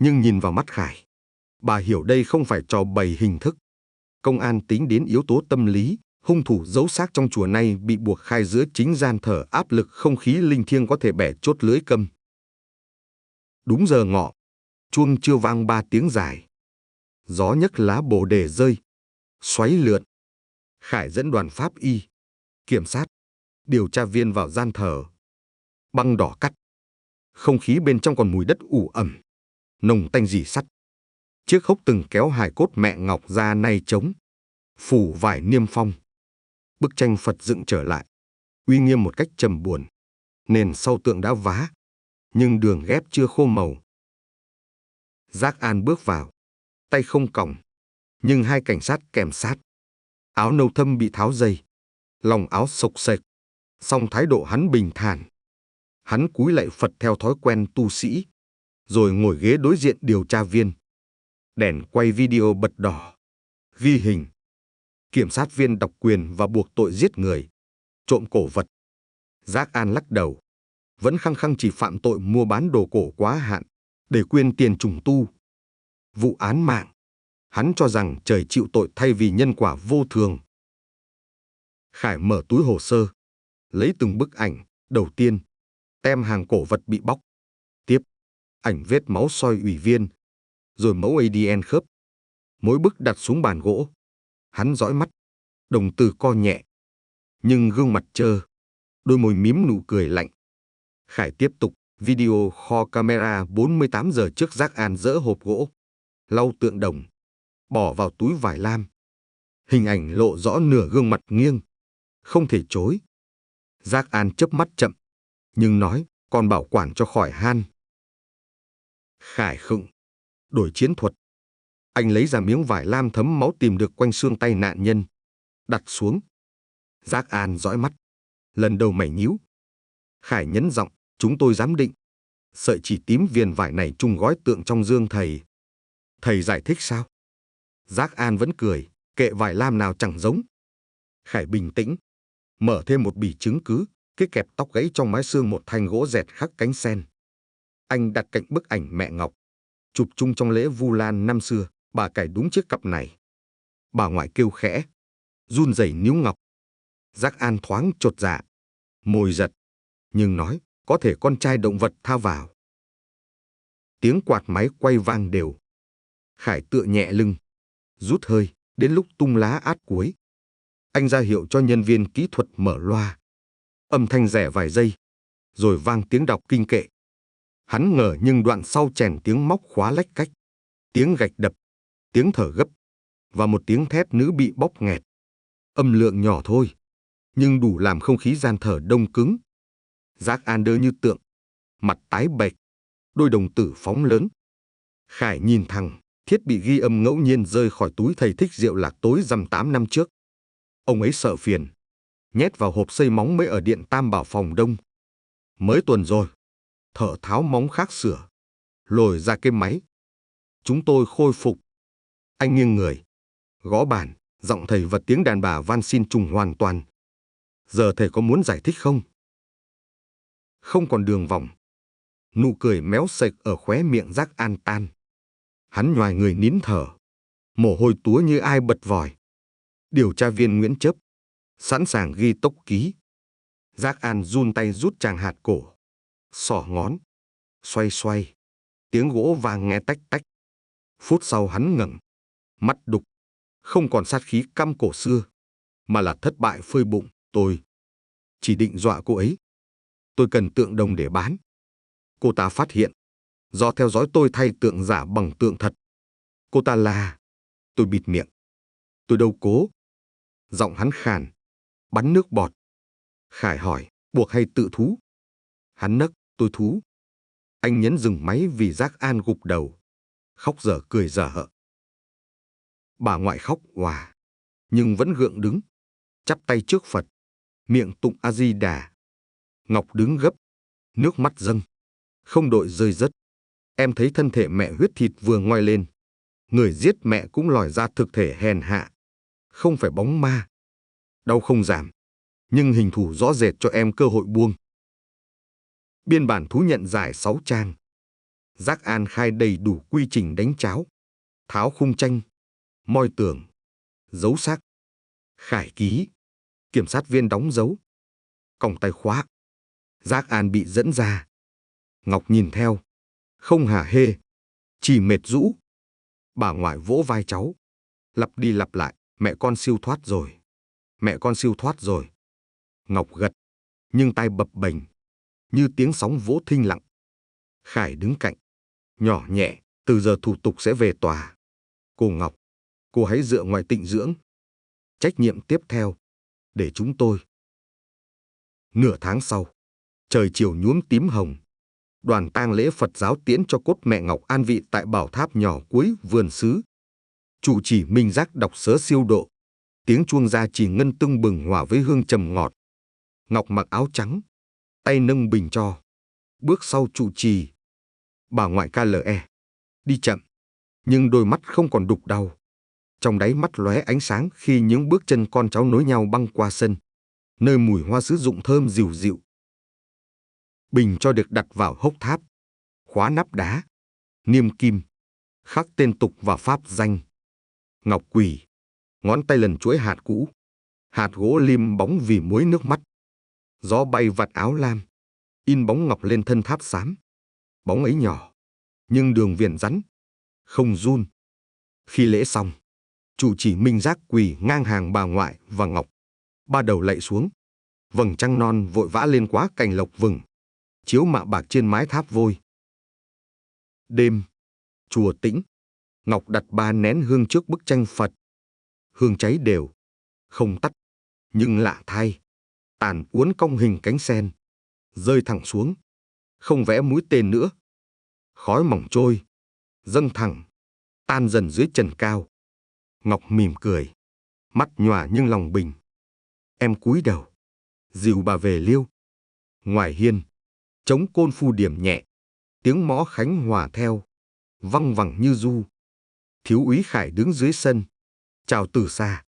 nhưng nhìn vào mắt Khải, bà hiểu đây không phải trò bày hình thức. Công an tính đến yếu tố tâm lý, hung thủ giấu xác trong chùa nay bị buộc khai giữa chính gian thờ, áp lực không khí linh thiêng có thể bẻ chốt lưỡi câm. Đúng giờ ngọ, chuông chưa vang 3 tiếng dài. Gió nhấc lá bồ đề rơi, xoáy lượn. Khải dẫn đoàn pháp y, Kiểm sát, điều tra viên vào gian thờ. Băng đỏ cắt. Không khí bên trong còn mùi đất ủ ẩm, nồng tanh rỉ sắt. Chiếc hốc từng kéo hài cốt mẹ Ngọc ra nay trống, phủ vải niêm phong. Bức tranh Phật dựng trở lại, uy nghiêm một cách trầm buồn. Nền sau tượng đã vá, nhưng đường ghép chưa khô màu. Giác An bước vào, tay không còng, nhưng hai cảnh sát kèm sát. Áo nâu thâm bị tháo dây, lòng áo xộc xệch, song thái độ hắn bình thản. Hắn cúi lạy Phật theo thói quen tu sĩ, rồi ngồi ghế đối diện điều tra viên. Đèn quay video bật đỏ, ghi hình. Kiểm sát viên đọc quyền và buộc tội giết người, trộm cổ vật. Giác An lắc đầu, vẫn khăng khăng chỉ phạm tội mua bán đồ cổ quá hạn để quyên tiền trùng tu. Vụ án mạng, hắn cho rằng trời chịu tội thay vì nhân quả vô thường. Khải mở túi hồ sơ, lấy từng bức ảnh. Đầu tiên, tem hàng cổ vật bị bóc. Tiếp, ảnh vết máu soi ủy viên, rồi mẫu ADN khớp. Mỗi bức đặt xuống bàn gỗ. Hắn dõi mắt, đồng tử co nhẹ, nhưng gương mặt trơ, đôi môi mím nụ cười lạnh. Khải tiếp tục video kho camera 48 giờ trước. Giác An dỡ hộp gỗ, lau tượng đồng, bỏ vào túi vải lam. Hình ảnh lộ rõ nửa gương mặt nghiêng, không thể chối. Giác An chớp mắt chậm, nhưng nói, còn bảo quản cho khỏi han. Khải khựng, đổi chiến thuật. Anh lấy ra miếng vải lam thấm máu tìm được quanh xương tay nạn nhân, đặt xuống. Giác An dõi mắt, lần đầu mày nhíu. Khải nhấn giọng, chúng tôi giám định. Sợi chỉ tím viền vải này chung gói tượng trong dương thầy. Thầy giải thích sao? Giác An vẫn cười, kệ vải lam nào chẳng giống. Khải bình tĩnh, mở thêm một bì chứng cứ, cái kẹp tóc gãy trong mái xương một thanh gỗ dẹt khắc cánh sen. Anh đặt cạnh bức ảnh mẹ Ngọc, chụp chung trong lễ Vu Lan năm xưa, bà cài đúng chiếc cặp này. Bà ngoại kêu khẽ, run rẩy níu ngọc. Giác An thoáng chột dạ, môi giật, nhưng nói, có thể con trai động vật tha vào. Tiếng quạt máy quay vang đều. Khải tựa nhẹ lưng, rút hơi, đến lúc tung lá át cuối. Anh ra hiệu cho nhân viên kỹ thuật mở loa. Âm thanh rẻ vài giây, rồi vang tiếng đọc kinh kệ. Hắn ngờ nhưng đoạn sau chèn tiếng móc khóa lách cách, tiếng gạch đập, tiếng thở gấp, và một tiếng thét nữ bị bóp nghẹt. Âm lượng nhỏ thôi, nhưng đủ làm không khí gian thở đông cứng. Giác An đơ như tượng, mặt tái bệch, đôi đồng tử phóng lớn. Khải nhìn thẳng, thiết bị ghi âm ngẫu nhiên rơi khỏi túi thầy Thích Diệu Lạc tối rằm 8 năm trước. Ông ấy sợ phiền, nhét vào hộp xây móng mới ở điện Tam Bảo phòng Đông. Mới tuần rồi, thợ tháo móng khác sửa, lồi ra cái máy. Chúng tôi khôi phục. Anh nghiêng người, gõ bàn, giọng thầy và tiếng đàn bà van xin trùng hoàn toàn. Giờ thầy có muốn giải thích không? Không còn đường vòng. Nụ cười méo sệch ở khóe miệng Giác An tan. Hắn nhoài người nín thở, mồ hôi túa như ai bật vòi. Điều tra viên Nguyễn Chớp sẵn sàng ghi tốc ký. Giác An run tay rút chàng hạt cổ, xỏ ngón, xoay xoay. Tiếng gỗ vang nghe tách tách. Phút sau hắn ngẩng, mắt đục, không còn sát khí căm cổ xưa, mà là thất bại phơi bụng. Tôi chỉ định dọa cô ấy. Tôi cần tượng đồng để bán. Cô ta phát hiện, do theo dõi tôi thay tượng giả bằng tượng thật. Cô ta là... Tôi bịt miệng. Tôi đâu cố. Giọng hắn khàn, bắn nước bọt. Khải hỏi, buộc hay tự thú? Hắn nấc, tôi thú. Anh nhấn dừng máy vì Giác An gục đầu, khóc dở cười dở. Bà ngoại khóc òa, nhưng vẫn gượng đứng, chắp tay trước Phật, miệng tụng A Di Đà. Ngọc đứng gấp, nước mắt dâng, không đội rơi rớt. Em thấy thân thể mẹ huyết thịt vừa ngoi lên, người giết mẹ cũng lòi ra thực thể hèn hạ, không phải bóng ma. Đau không giảm, nhưng hình thù rõ rệt cho em cơ hội buông. Biên bản thú nhận dài 6 trang. Giác An khai đầy đủ quy trình đánh cháo, tháo khung tranh, moi tường, giấu xác. Khải ký, kiểm sát viên đóng dấu, còng tay khóa. Giác An bị dẫn ra. Ngọc nhìn theo, không hả hê, chỉ mệt rũ. Bà ngoại vỗ vai cháu, lặp đi lặp lại, mẹ con siêu thoát rồi, mẹ con siêu thoát rồi. Ngọc gật, nhưng tai bập bềnh, như tiếng sóng vỗ thinh lặng. Khải đứng cạnh, nhỏ nhẹ, từ giờ thủ tục sẽ về tòa. Cô Ngọc, cô hãy dựa ngoài tịnh dưỡng. Trách nhiệm tiếp theo, để chúng tôi. Nửa tháng sau, trời chiều nhuốm tím hồng. Đoàn tang lễ Phật giáo tiễn cho cốt mẹ Ngọc an vị tại bảo tháp nhỏ cuối vườn xứ. Trụ trì Minh Giác đọc sớ siêu độ. Tiếng chuông gia trì ngân tưng bừng hòa với hương trầm ngọt. Ngọc mặc áo trắng, tay nâng bình tro. Bước sau trụ trì. Bà ngoại KLE. Đi chậm, nhưng đôi mắt không còn đục đau. Trong đáy mắt lóe ánh sáng khi những bước chân con cháu nối nhau băng qua sân, nơi mùi hoa sứ rụng thơm dịu dịu. Bình cho được đặt vào hốc tháp, khóa nắp đá, niêm kim, khắc tên tục và pháp danh. Ngọc quỳ, ngón tay lần chuỗi hạt cũ, hạt gỗ lim bóng vì muối nước mắt. Gió bay vặt áo lam, in bóng Ngọc lên thân tháp xám. Bóng ấy nhỏ, nhưng đường viền rắn, không run. Khi lễ xong, trụ trì Minh Giác quỳ ngang hàng bà ngoại và Ngọc, ba đầu lạy xuống. Vầng trăng non vội vã lên quá cành lộc vừng, chiếu mạ bạc trên mái tháp vôi. Đêm, chùa tĩnh. Ngọc đặt 3 nén hương trước bức tranh Phật. Hương cháy đều, không tắt, nhưng lạ thay, tàn uốn cong hình cánh sen, rơi thẳng xuống, không vẽ mũi tên nữa. Khói mỏng trôi, dâng thẳng, tan dần dưới trần cao. Ngọc mỉm cười, mắt nhòa nhưng lòng bình. Em cúi đầu, dìu bà về liêu. Ngoài hiên, trống côn phu điểm nhẹ, tiếng mõ khánh hòa theo, văng vẳng như du. Thiếu úy Khải đứng dưới sân, chào từ xa.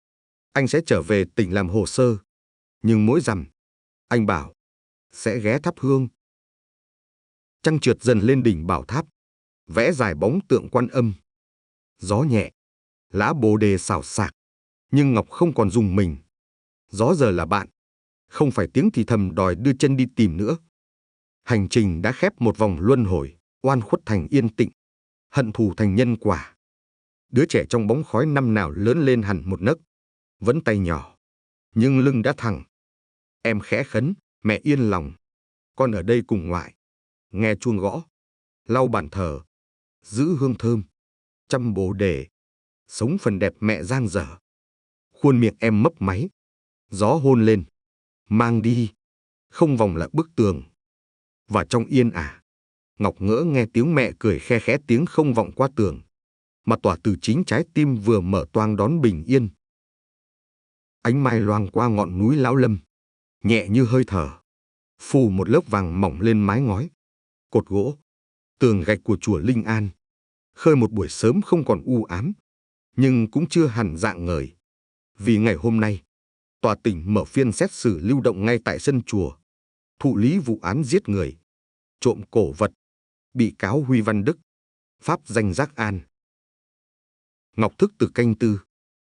Anh sẽ trở về tỉnh làm hồ sơ, nhưng mỗi rằm, anh bảo, sẽ ghé thắp hương. Trăng trượt dần lên đỉnh bảo tháp, vẽ dài bóng tượng Quan Âm. Gió nhẹ, lá bồ đề xào xạc, nhưng Ngọc không còn rùng mình. Gió giờ là bạn, không phải tiếng thì thầm đòi đưa chân đi tìm nữa. Hành trình đã khép một vòng luân hồi, oan khuất thành yên tĩnh, hận thù thành nhân quả. Đứa trẻ trong bóng khói năm nào lớn lên hẳn một nấc, vẫn tay nhỏ, nhưng lưng đã thẳng. Em khẽ khấn, mẹ yên lòng, con ở đây cùng ngoại. Nghe chuông gõ, lau bàn thờ, giữ hương thơm, chăm bồ đề, sống phần đẹp mẹ dang dở. Khuôn miệng em mấp máy, gió hôn lên, mang đi, không vòng lại bức tường. Và trong yên ả, Ngọc ngỡ nghe tiếng mẹ cười khe khẽ, tiếng không vọng qua tường, mà tỏa từ chính trái tim vừa mở toang đón bình yên. Ánh mai loang qua ngọn núi Lão Lâm, nhẹ như hơi thở, phủ một lớp vàng mỏng lên mái ngói, cột gỗ, tường gạch của chùa Linh An. Khơi một buổi sớm không còn u ám, nhưng cũng chưa hẳn rạng ngời. Vì ngày hôm nay, tòa tỉnh mở phiên xét xử lưu động ngay tại sân chùa, thụ lý vụ án giết người, trộm cổ vật, bị cáo Huy Văn Đức, pháp danh Giác An. Ngọc thức từ canh tư,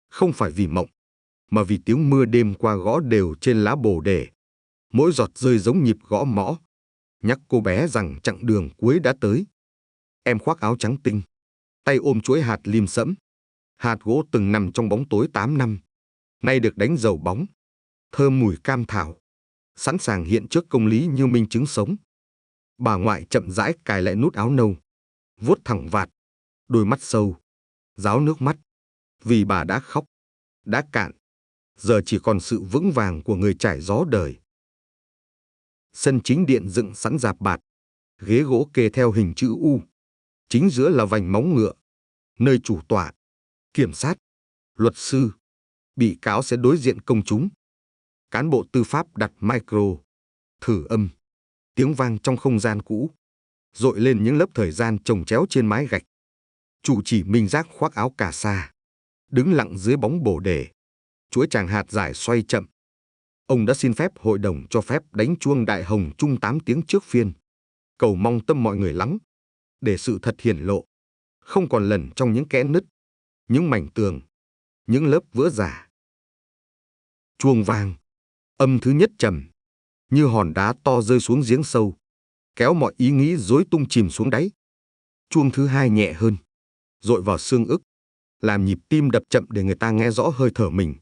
không phải vì mộng, mà vì tiếng mưa đêm qua gõ đều trên lá bồ đề. Mỗi giọt rơi giống nhịp gõ mõ, nhắc cô bé rằng chặng đường cuối đã tới. Em khoác áo trắng tinh, tay ôm chuỗi hạt lim sẫm. Hạt gỗ từng nằm trong bóng tối 8 năm, nay được đánh dầu bóng, thơm mùi cam thảo, sẵn sàng hiện trước công lý như minh chứng sống. Bà ngoại chậm rãi cài lại nút áo nâu, vuốt thẳng vạt, đôi mắt sâu, ráo nước mắt, vì bà đã khóc, đã cạn, giờ chỉ còn sự vững vàng của người trải gió đời. Sân chính điện dựng sẵn rạp bạt, ghế gỗ kê theo hình chữ U, chính giữa là vành móng ngựa, nơi chủ tọa, kiểm sát, luật sư, bị cáo sẽ đối diện công chúng. Cán bộ tư pháp đặt micro, thử âm, tiếng vang trong không gian cũ, dội lên những lớp thời gian chồng chéo trên mái gạch. Trụ trì Minh Giác khoác áo cà sa, đứng lặng dưới bóng bồ đề, chuỗi tràng hạt dài xoay chậm. Ông đã xin phép hội đồng cho phép đánh chuông đại hồng chung 8 tiếng trước phiên, cầu mong tâm mọi người lắng, để sự thật hiển lộ, không còn lẩn trong những kẽ nứt, những mảnh tường, những lớp vữa giả. Chuông vang, âm thứ nhất trầm, như hòn đá to rơi xuống giếng sâu, kéo mọi ý nghĩ rối tung chìm xuống đáy. Chuông thứ hai nhẹ hơn, dội vào xương ức, làm nhịp tim đập chậm để người ta nghe rõ hơi thở mình.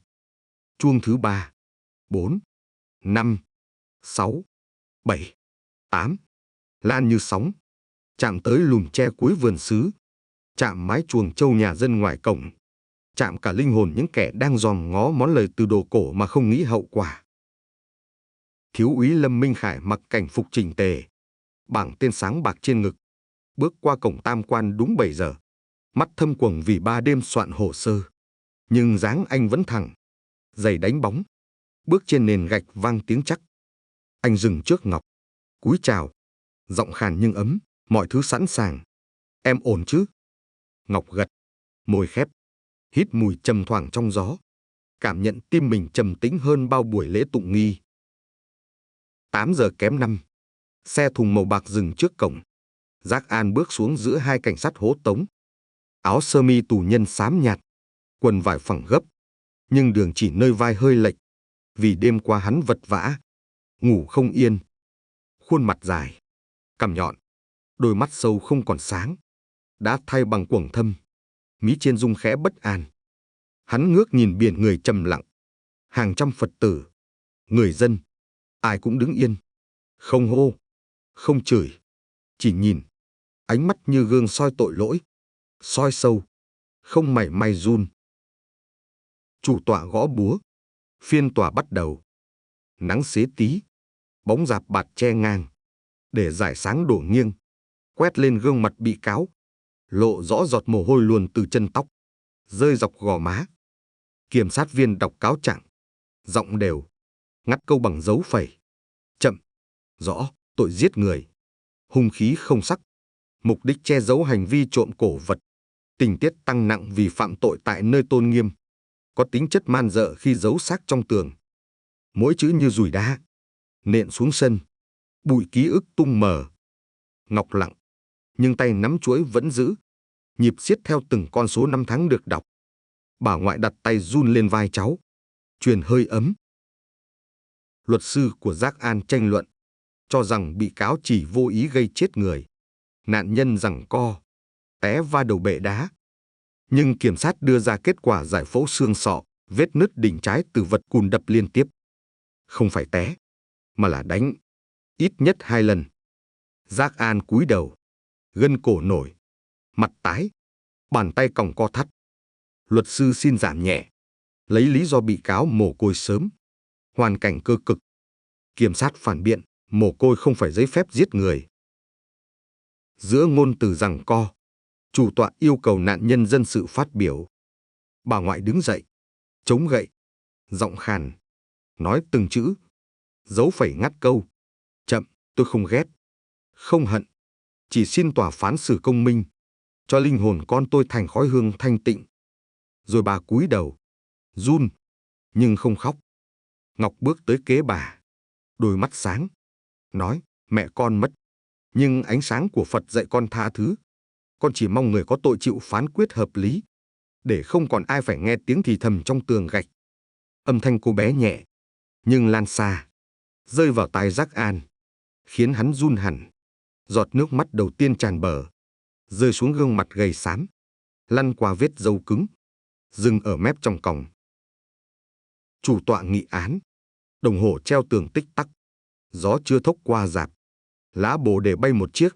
Chuông thứ 3, 4, 5, 6, 7, 8. Lan như sóng, chạm tới lùm tre cuối vườn xứ, chạm mái chuồng trâu nhà dân ngoài cổng, chạm cả linh hồn những kẻ đang dòm ngó món lời từ đồ cổ mà không nghĩ hậu quả. Thiếu úy Lâm Minh Khải mặc cảnh phục chỉnh tề, bảng tên sáng bạc trên ngực, bước qua cổng tam quan đúng 7 giờ, mắt thâm quầng vì 3 đêm soạn hồ sơ. Nhưng dáng anh vẫn thẳng, giày đánh bóng, bước trên nền gạch vang tiếng chắc. Anh dừng trước Ngọc, cúi chào, giọng khàn nhưng ấm, mọi thứ sẵn sàng. Em ổn chứ? Ngọc gật, môi khép, hít mùi trầm thoảng trong gió, cảm nhận tim mình trầm tĩnh hơn bao buổi lễ tụng nghi. 8 giờ kém 5, xe thùng màu bạc dừng trước cổng. Giác An bước xuống giữa hai cảnh sát hố tống. Áo sơ mi tù nhân xám nhạt, quần vải phẳng gấp, nhưng đường chỉ nơi vai hơi lệch, vì đêm qua hắn vật vã, ngủ không yên. Khuôn mặt dài, cằm nhọn, đôi mắt sâu không còn sáng, đã thay bằng quầng thâm, mí trên rung khẽ bất an. Hắn ngước nhìn biển người trầm lặng, hàng trăm Phật tử, người dân, ai cũng đứng yên, không hô, không chửi, chỉ nhìn, ánh mắt như gương soi tội lỗi, soi sâu, không mảy may run. Chủ tọa gõ búa, phiên tòa bắt đầu. Nắng xế tí, bóng rạp bạt che ngang, để rải sáng đổ nghiêng, quét lên gương mặt bị cáo, lộ rõ giọt mồ hôi luồn từ chân tóc, rơi dọc gò má. Kiểm sát viên đọc cáo trạng, giọng đều, ngắt câu bằng dấu phẩy. Chậm, rõ, tội giết người, hung khí không sắc, mục đích che giấu hành vi trộm cổ vật, tình tiết tăng nặng vì phạm tội tại nơi tôn nghiêm, có tính chất man dợ khi giấu xác trong tường. Mỗi chữ như dùi đá, nện xuống sân, bụi ký ức tung mờ. Ngọc lặng, nhưng tay nắm chuỗi vẫn giữ, nhịp siết theo từng con số năm tháng được đọc. Bà ngoại đặt tay run lên vai cháu, truyền hơi ấm. Luật sư của Giác An tranh luận, cho rằng bị cáo chỉ vô ý gây chết người. Nạn nhân giằng co, té va đầu bệ đá. Nhưng kiểm sát đưa ra kết quả giải phẫu xương sọ, vết nứt đỉnh trái từ vật cùn đập liên tiếp. Không phải té, mà là đánh, ít nhất 2 lần. Giác An cúi đầu, gân cổ nổi, mặt tái, bàn tay còng co thắt. Luật sư xin giảm nhẹ, lấy lý do bị cáo mồ côi sớm, hoàn cảnh cơ cực. Kiểm sát phản biện, mồ côi không phải giấy phép giết người. Giữa ngôn từ giằng co, chủ tọa yêu cầu nạn nhân dân sự phát biểu. Bà ngoại đứng dậy, chống gậy, giọng khàn, nói từng chữ, dấu phẩy ngắt câu. Chậm, tôi không ghét, không hận, chỉ xin tòa phán xử công minh, cho linh hồn con tôi thành khói hương thanh tịnh. Rồi bà cúi đầu, run, nhưng không khóc. Ngọc bước tới kế bà, đôi mắt sáng, nói, mẹ con mất, nhưng ánh sáng của Phật dạy con tha thứ. Con chỉ mong người có tội chịu phán quyết hợp lý, để không còn ai phải nghe tiếng thì thầm trong tường gạch. Âm thanh cô bé nhẹ, nhưng lan xa, rơi vào tai Giác An, khiến hắn run hẳn. Giọt nước mắt đầu tiên tràn bờ, rơi xuống gương mặt gầy xám, lăn qua vết râu cứng, dừng ở mép trong còng. Chủ tọa nghị án, đồng hồ treo tường tích tắc, gió chưa thốc qua rạp, lá bồ đề bay một chiếc,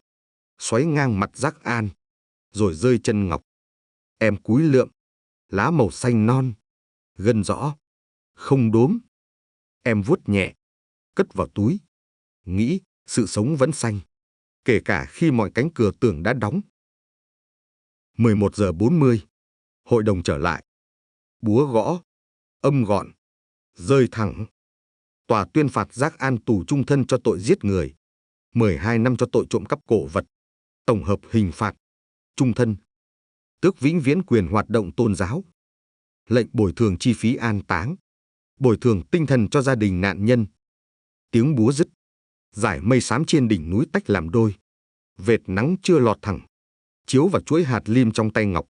xoáy ngang mặt Giác An, rồi rơi chân Ngọc. Em cúi lượm, lá màu xanh non, gân rõ, không đốm. Em vuốt nhẹ, cất vào túi, nghĩ sự sống vẫn xanh, kể cả khi mọi cánh cửa tường đã đóng. 11 giờ 40, hội đồng trở lại. Búa gõ, âm gọn, rơi thẳng. Tòa tuyên phạt Giác An tù chung thân cho tội giết người, 12 năm cho tội trộm cắp cổ vật. Tổng hợp hình phạt, chung thân. Tước vĩnh viễn quyền hoạt động tôn giáo. Lệnh bồi thường chi phí an táng, bồi thường tinh thần cho gia đình nạn nhân. Tiếng búa dứt, dải mây xám trên đỉnh núi tách làm đôi. Vệt nắng chưa lọt thẳng, chiếu vào chuỗi hạt lim trong tay Ngọc,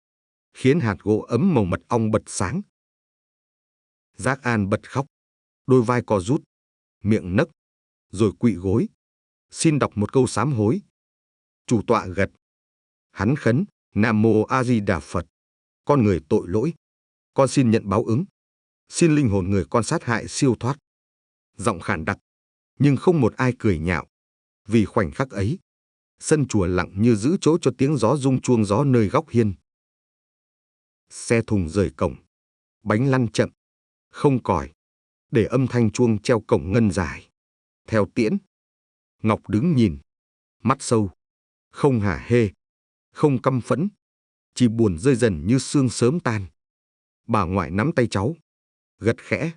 khiến hạt gỗ ấm màu mật ong bật sáng. Giác An bật khóc, đôi vai co rút, miệng nấc, rồi quỵ gối, xin đọc một câu sám hối. Chủ tọa gật. Hắn khấn, Nam Mô A Di Đà Phật. Con người tội lỗi, con xin nhận báo ứng, xin linh hồn người con sát hại siêu thoát. Giọng khàn đặc, nhưng không một ai cười nhạo. Vì khoảnh khắc ấy, sân chùa lặng như giữ chỗ cho tiếng gió rung chuông gió nơi góc hiên. Xe thùng rời cổng, bánh lăn chậm, không còi, để âm thanh chuông treo cổng ngân dài. Theo tiễn, Ngọc đứng nhìn, mắt sâu, không hả hê, không căm phẫn, chỉ buồn rơi dần như sương sớm tan. Bà ngoại nắm tay cháu, gật khẽ,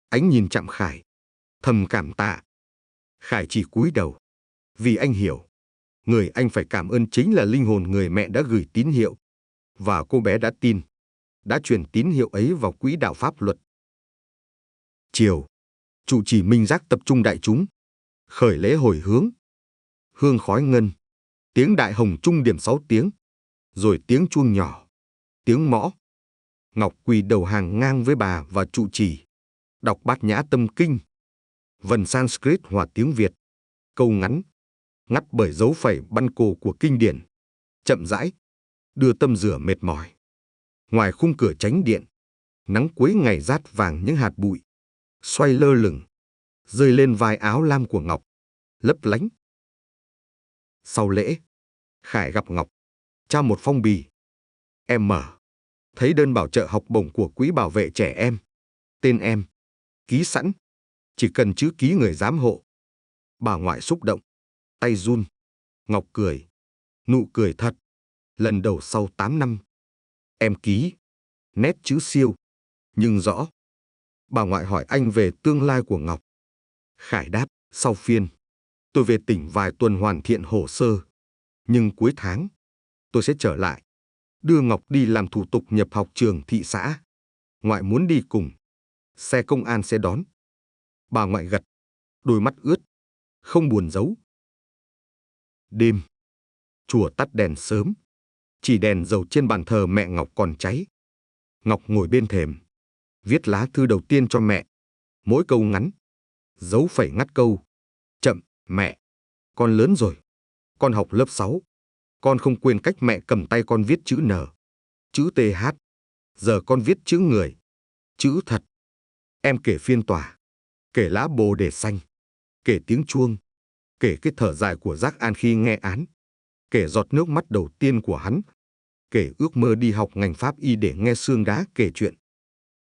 ánh nhìn chạm Khải, thầm cảm tạ. Khải chỉ cúi đầu, vì anh hiểu, người anh phải cảm ơn chính là linh hồn người mẹ đã gửi tín hiệu, và cô bé đã tin, đã truyền tín hiệu ấy vào quỹ đạo pháp luật. Chiều, trụ trì minh giác tập trung đại chúng, khởi lễ hồi hướng. Hương khói ngân, tiếng đại hồng trung điểm 6 tiếng, rồi tiếng chuông nhỏ, tiếng mõ. Ngọc quỳ đầu hàng ngang với bà và trụ trì, đọc Bát Nhã Tâm Kinh. Vần Sanskrit hòa tiếng Việt, câu ngắn, ngắt bởi dấu phẩy băn cổ của kinh điển, chậm rãi, đưa tâm rửa mệt mỏi. Ngoài khung cửa chánh điện, nắng cuối ngày rát vàng những hạt bụi, xoay lơ lửng, rơi lên vai áo lam của Ngọc, lấp lánh. Sau lễ, Khải gặp Ngọc, trao một phong bì. Em mở, thấy đơn bảo trợ học bổng của Quỹ Bảo vệ Trẻ Em. Tên em, ký sẵn, chỉ cần chữ ký người giám hộ. Bà ngoại xúc động, tay run. Ngọc cười, nụ cười thật, lần đầu sau 8 năm. Em ký, nét chữ siêu, nhưng rõ. Bà ngoại hỏi anh về tương lai của Ngọc. Khải đáp, sau phiên, tôi về tỉnh vài tuần hoàn thiện hồ sơ. Nhưng cuối tháng, tôi sẽ trở lại, đưa Ngọc đi làm thủ tục nhập học trường thị xã. Ngoại muốn đi cùng, xe công an sẽ đón. Bà ngoại gật, đôi mắt ướt, không buồn giấu. Đêm, chùa tắt đèn sớm, chỉ đèn dầu trên bàn thờ mẹ Ngọc còn cháy. Ngọc ngồi bên thềm, viết lá thư đầu tiên cho mẹ. Mỗi câu ngắn, dấu phẩy ngắt câu. Chậm, mẹ, con lớn rồi, con học lớp 6. Con không quên cách mẹ cầm tay con viết chữ N, chữ TH. Giờ con viết chữ người, chữ thật. Em kể phiên tòa, kể lá bồ đề xanh, kể tiếng chuông, kể cái thở dài của Giác An khi nghe án, kể giọt nước mắt đầu tiên của hắn, kể ước mơ đi học ngành pháp y để nghe xương đá kể chuyện.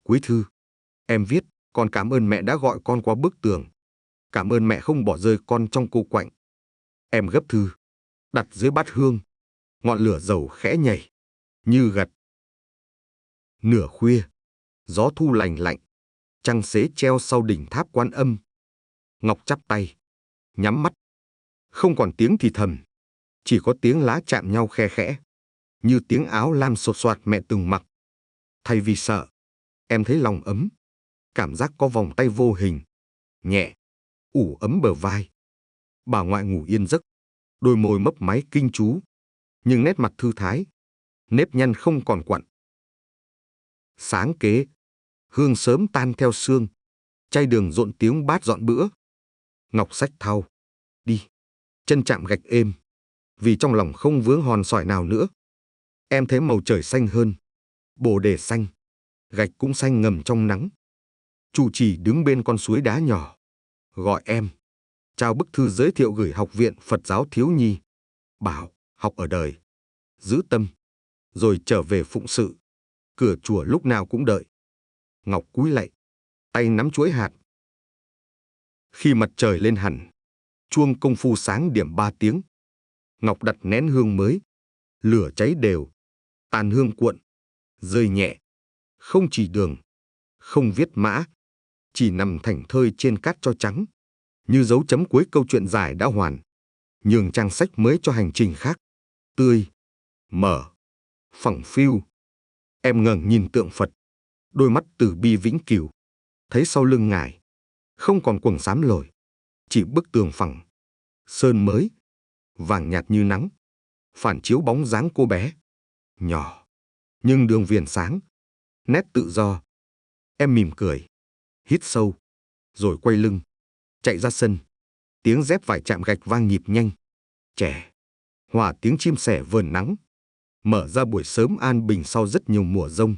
Cuối thư, em viết, con cảm ơn mẹ đã gọi con qua bức tường. Cảm ơn mẹ không bỏ rơi con trong cô quạnh. Em gấp thư, đặt dưới bát hương, ngọn lửa dầu khẽ nhảy, như gật. Nửa khuya, gió thu lành lạnh, trăng xế treo sau đỉnh tháp Quan Âm. Ngọc chắp tay, nhắm mắt. Không còn tiếng thì thầm, chỉ có tiếng lá chạm nhau khe khẽ, như tiếng áo lam sột soạt mẹ từng mặc. Thay vì sợ, em thấy lòng ấm, cảm giác có vòng tay vô hình, nhẹ, ủ ấm bờ vai. Bà ngoại ngủ yên giấc, đôi môi mấp máy kinh chú, nhưng nét mặt thư thái, nếp nhăn không còn quặn. Sáng kế, hương sớm tan theo sương, chay đường rộn tiếng bát dọn bữa. Ngọc xách thau, đi, chân chạm gạch êm, vì trong lòng không vướng hòn sỏi nào nữa. Em thấy màu trời xanh hơn, bồ đề xanh, gạch cũng xanh ngầm trong nắng. Trụ trì đứng bên con suối đá nhỏ, gọi em, trao bức thư giới thiệu gửi Học viện Phật giáo Thiếu Nhi. Bảo, học ở đời, giữ tâm, rồi trở về phụng sự. Cửa chùa lúc nào cũng đợi. Ngọc cúi lạy, tay nắm chuỗi hạt. Khi mặt trời lên hẳn, chuông công phu sáng điểm 3 tiếng. Ngọc đặt nén hương mới, lửa cháy đều, tàn hương cuộn, rơi nhẹ. Không chỉ đường, không viết mã, chỉ nằm thảnh thơi trên cát tro trắng, như dấu chấm cuối câu chuyện dài đã hoàn, nhường trang sách mới cho hành trình khác, tươi, mở, phẳng phiu. Em ngẩng nhìn tượng Phật, đôi mắt từ bi vĩnh cửu, thấy sau lưng ngài, không còn quầng xám lồi, chỉ bức tường phẳng, sơn mới, vàng nhạt như nắng, phản chiếu bóng dáng cô bé, nhỏ, nhưng đường viền sáng, nét tự do. Em mỉm cười, hít sâu, rồi quay lưng, chạy ra sân. Tiếng dép vải chạm gạch vang nhịp nhanh, trẻ, hòa tiếng chim sẻ vờn nắng, mở ra buổi sớm an bình sau rất nhiều mùa giông.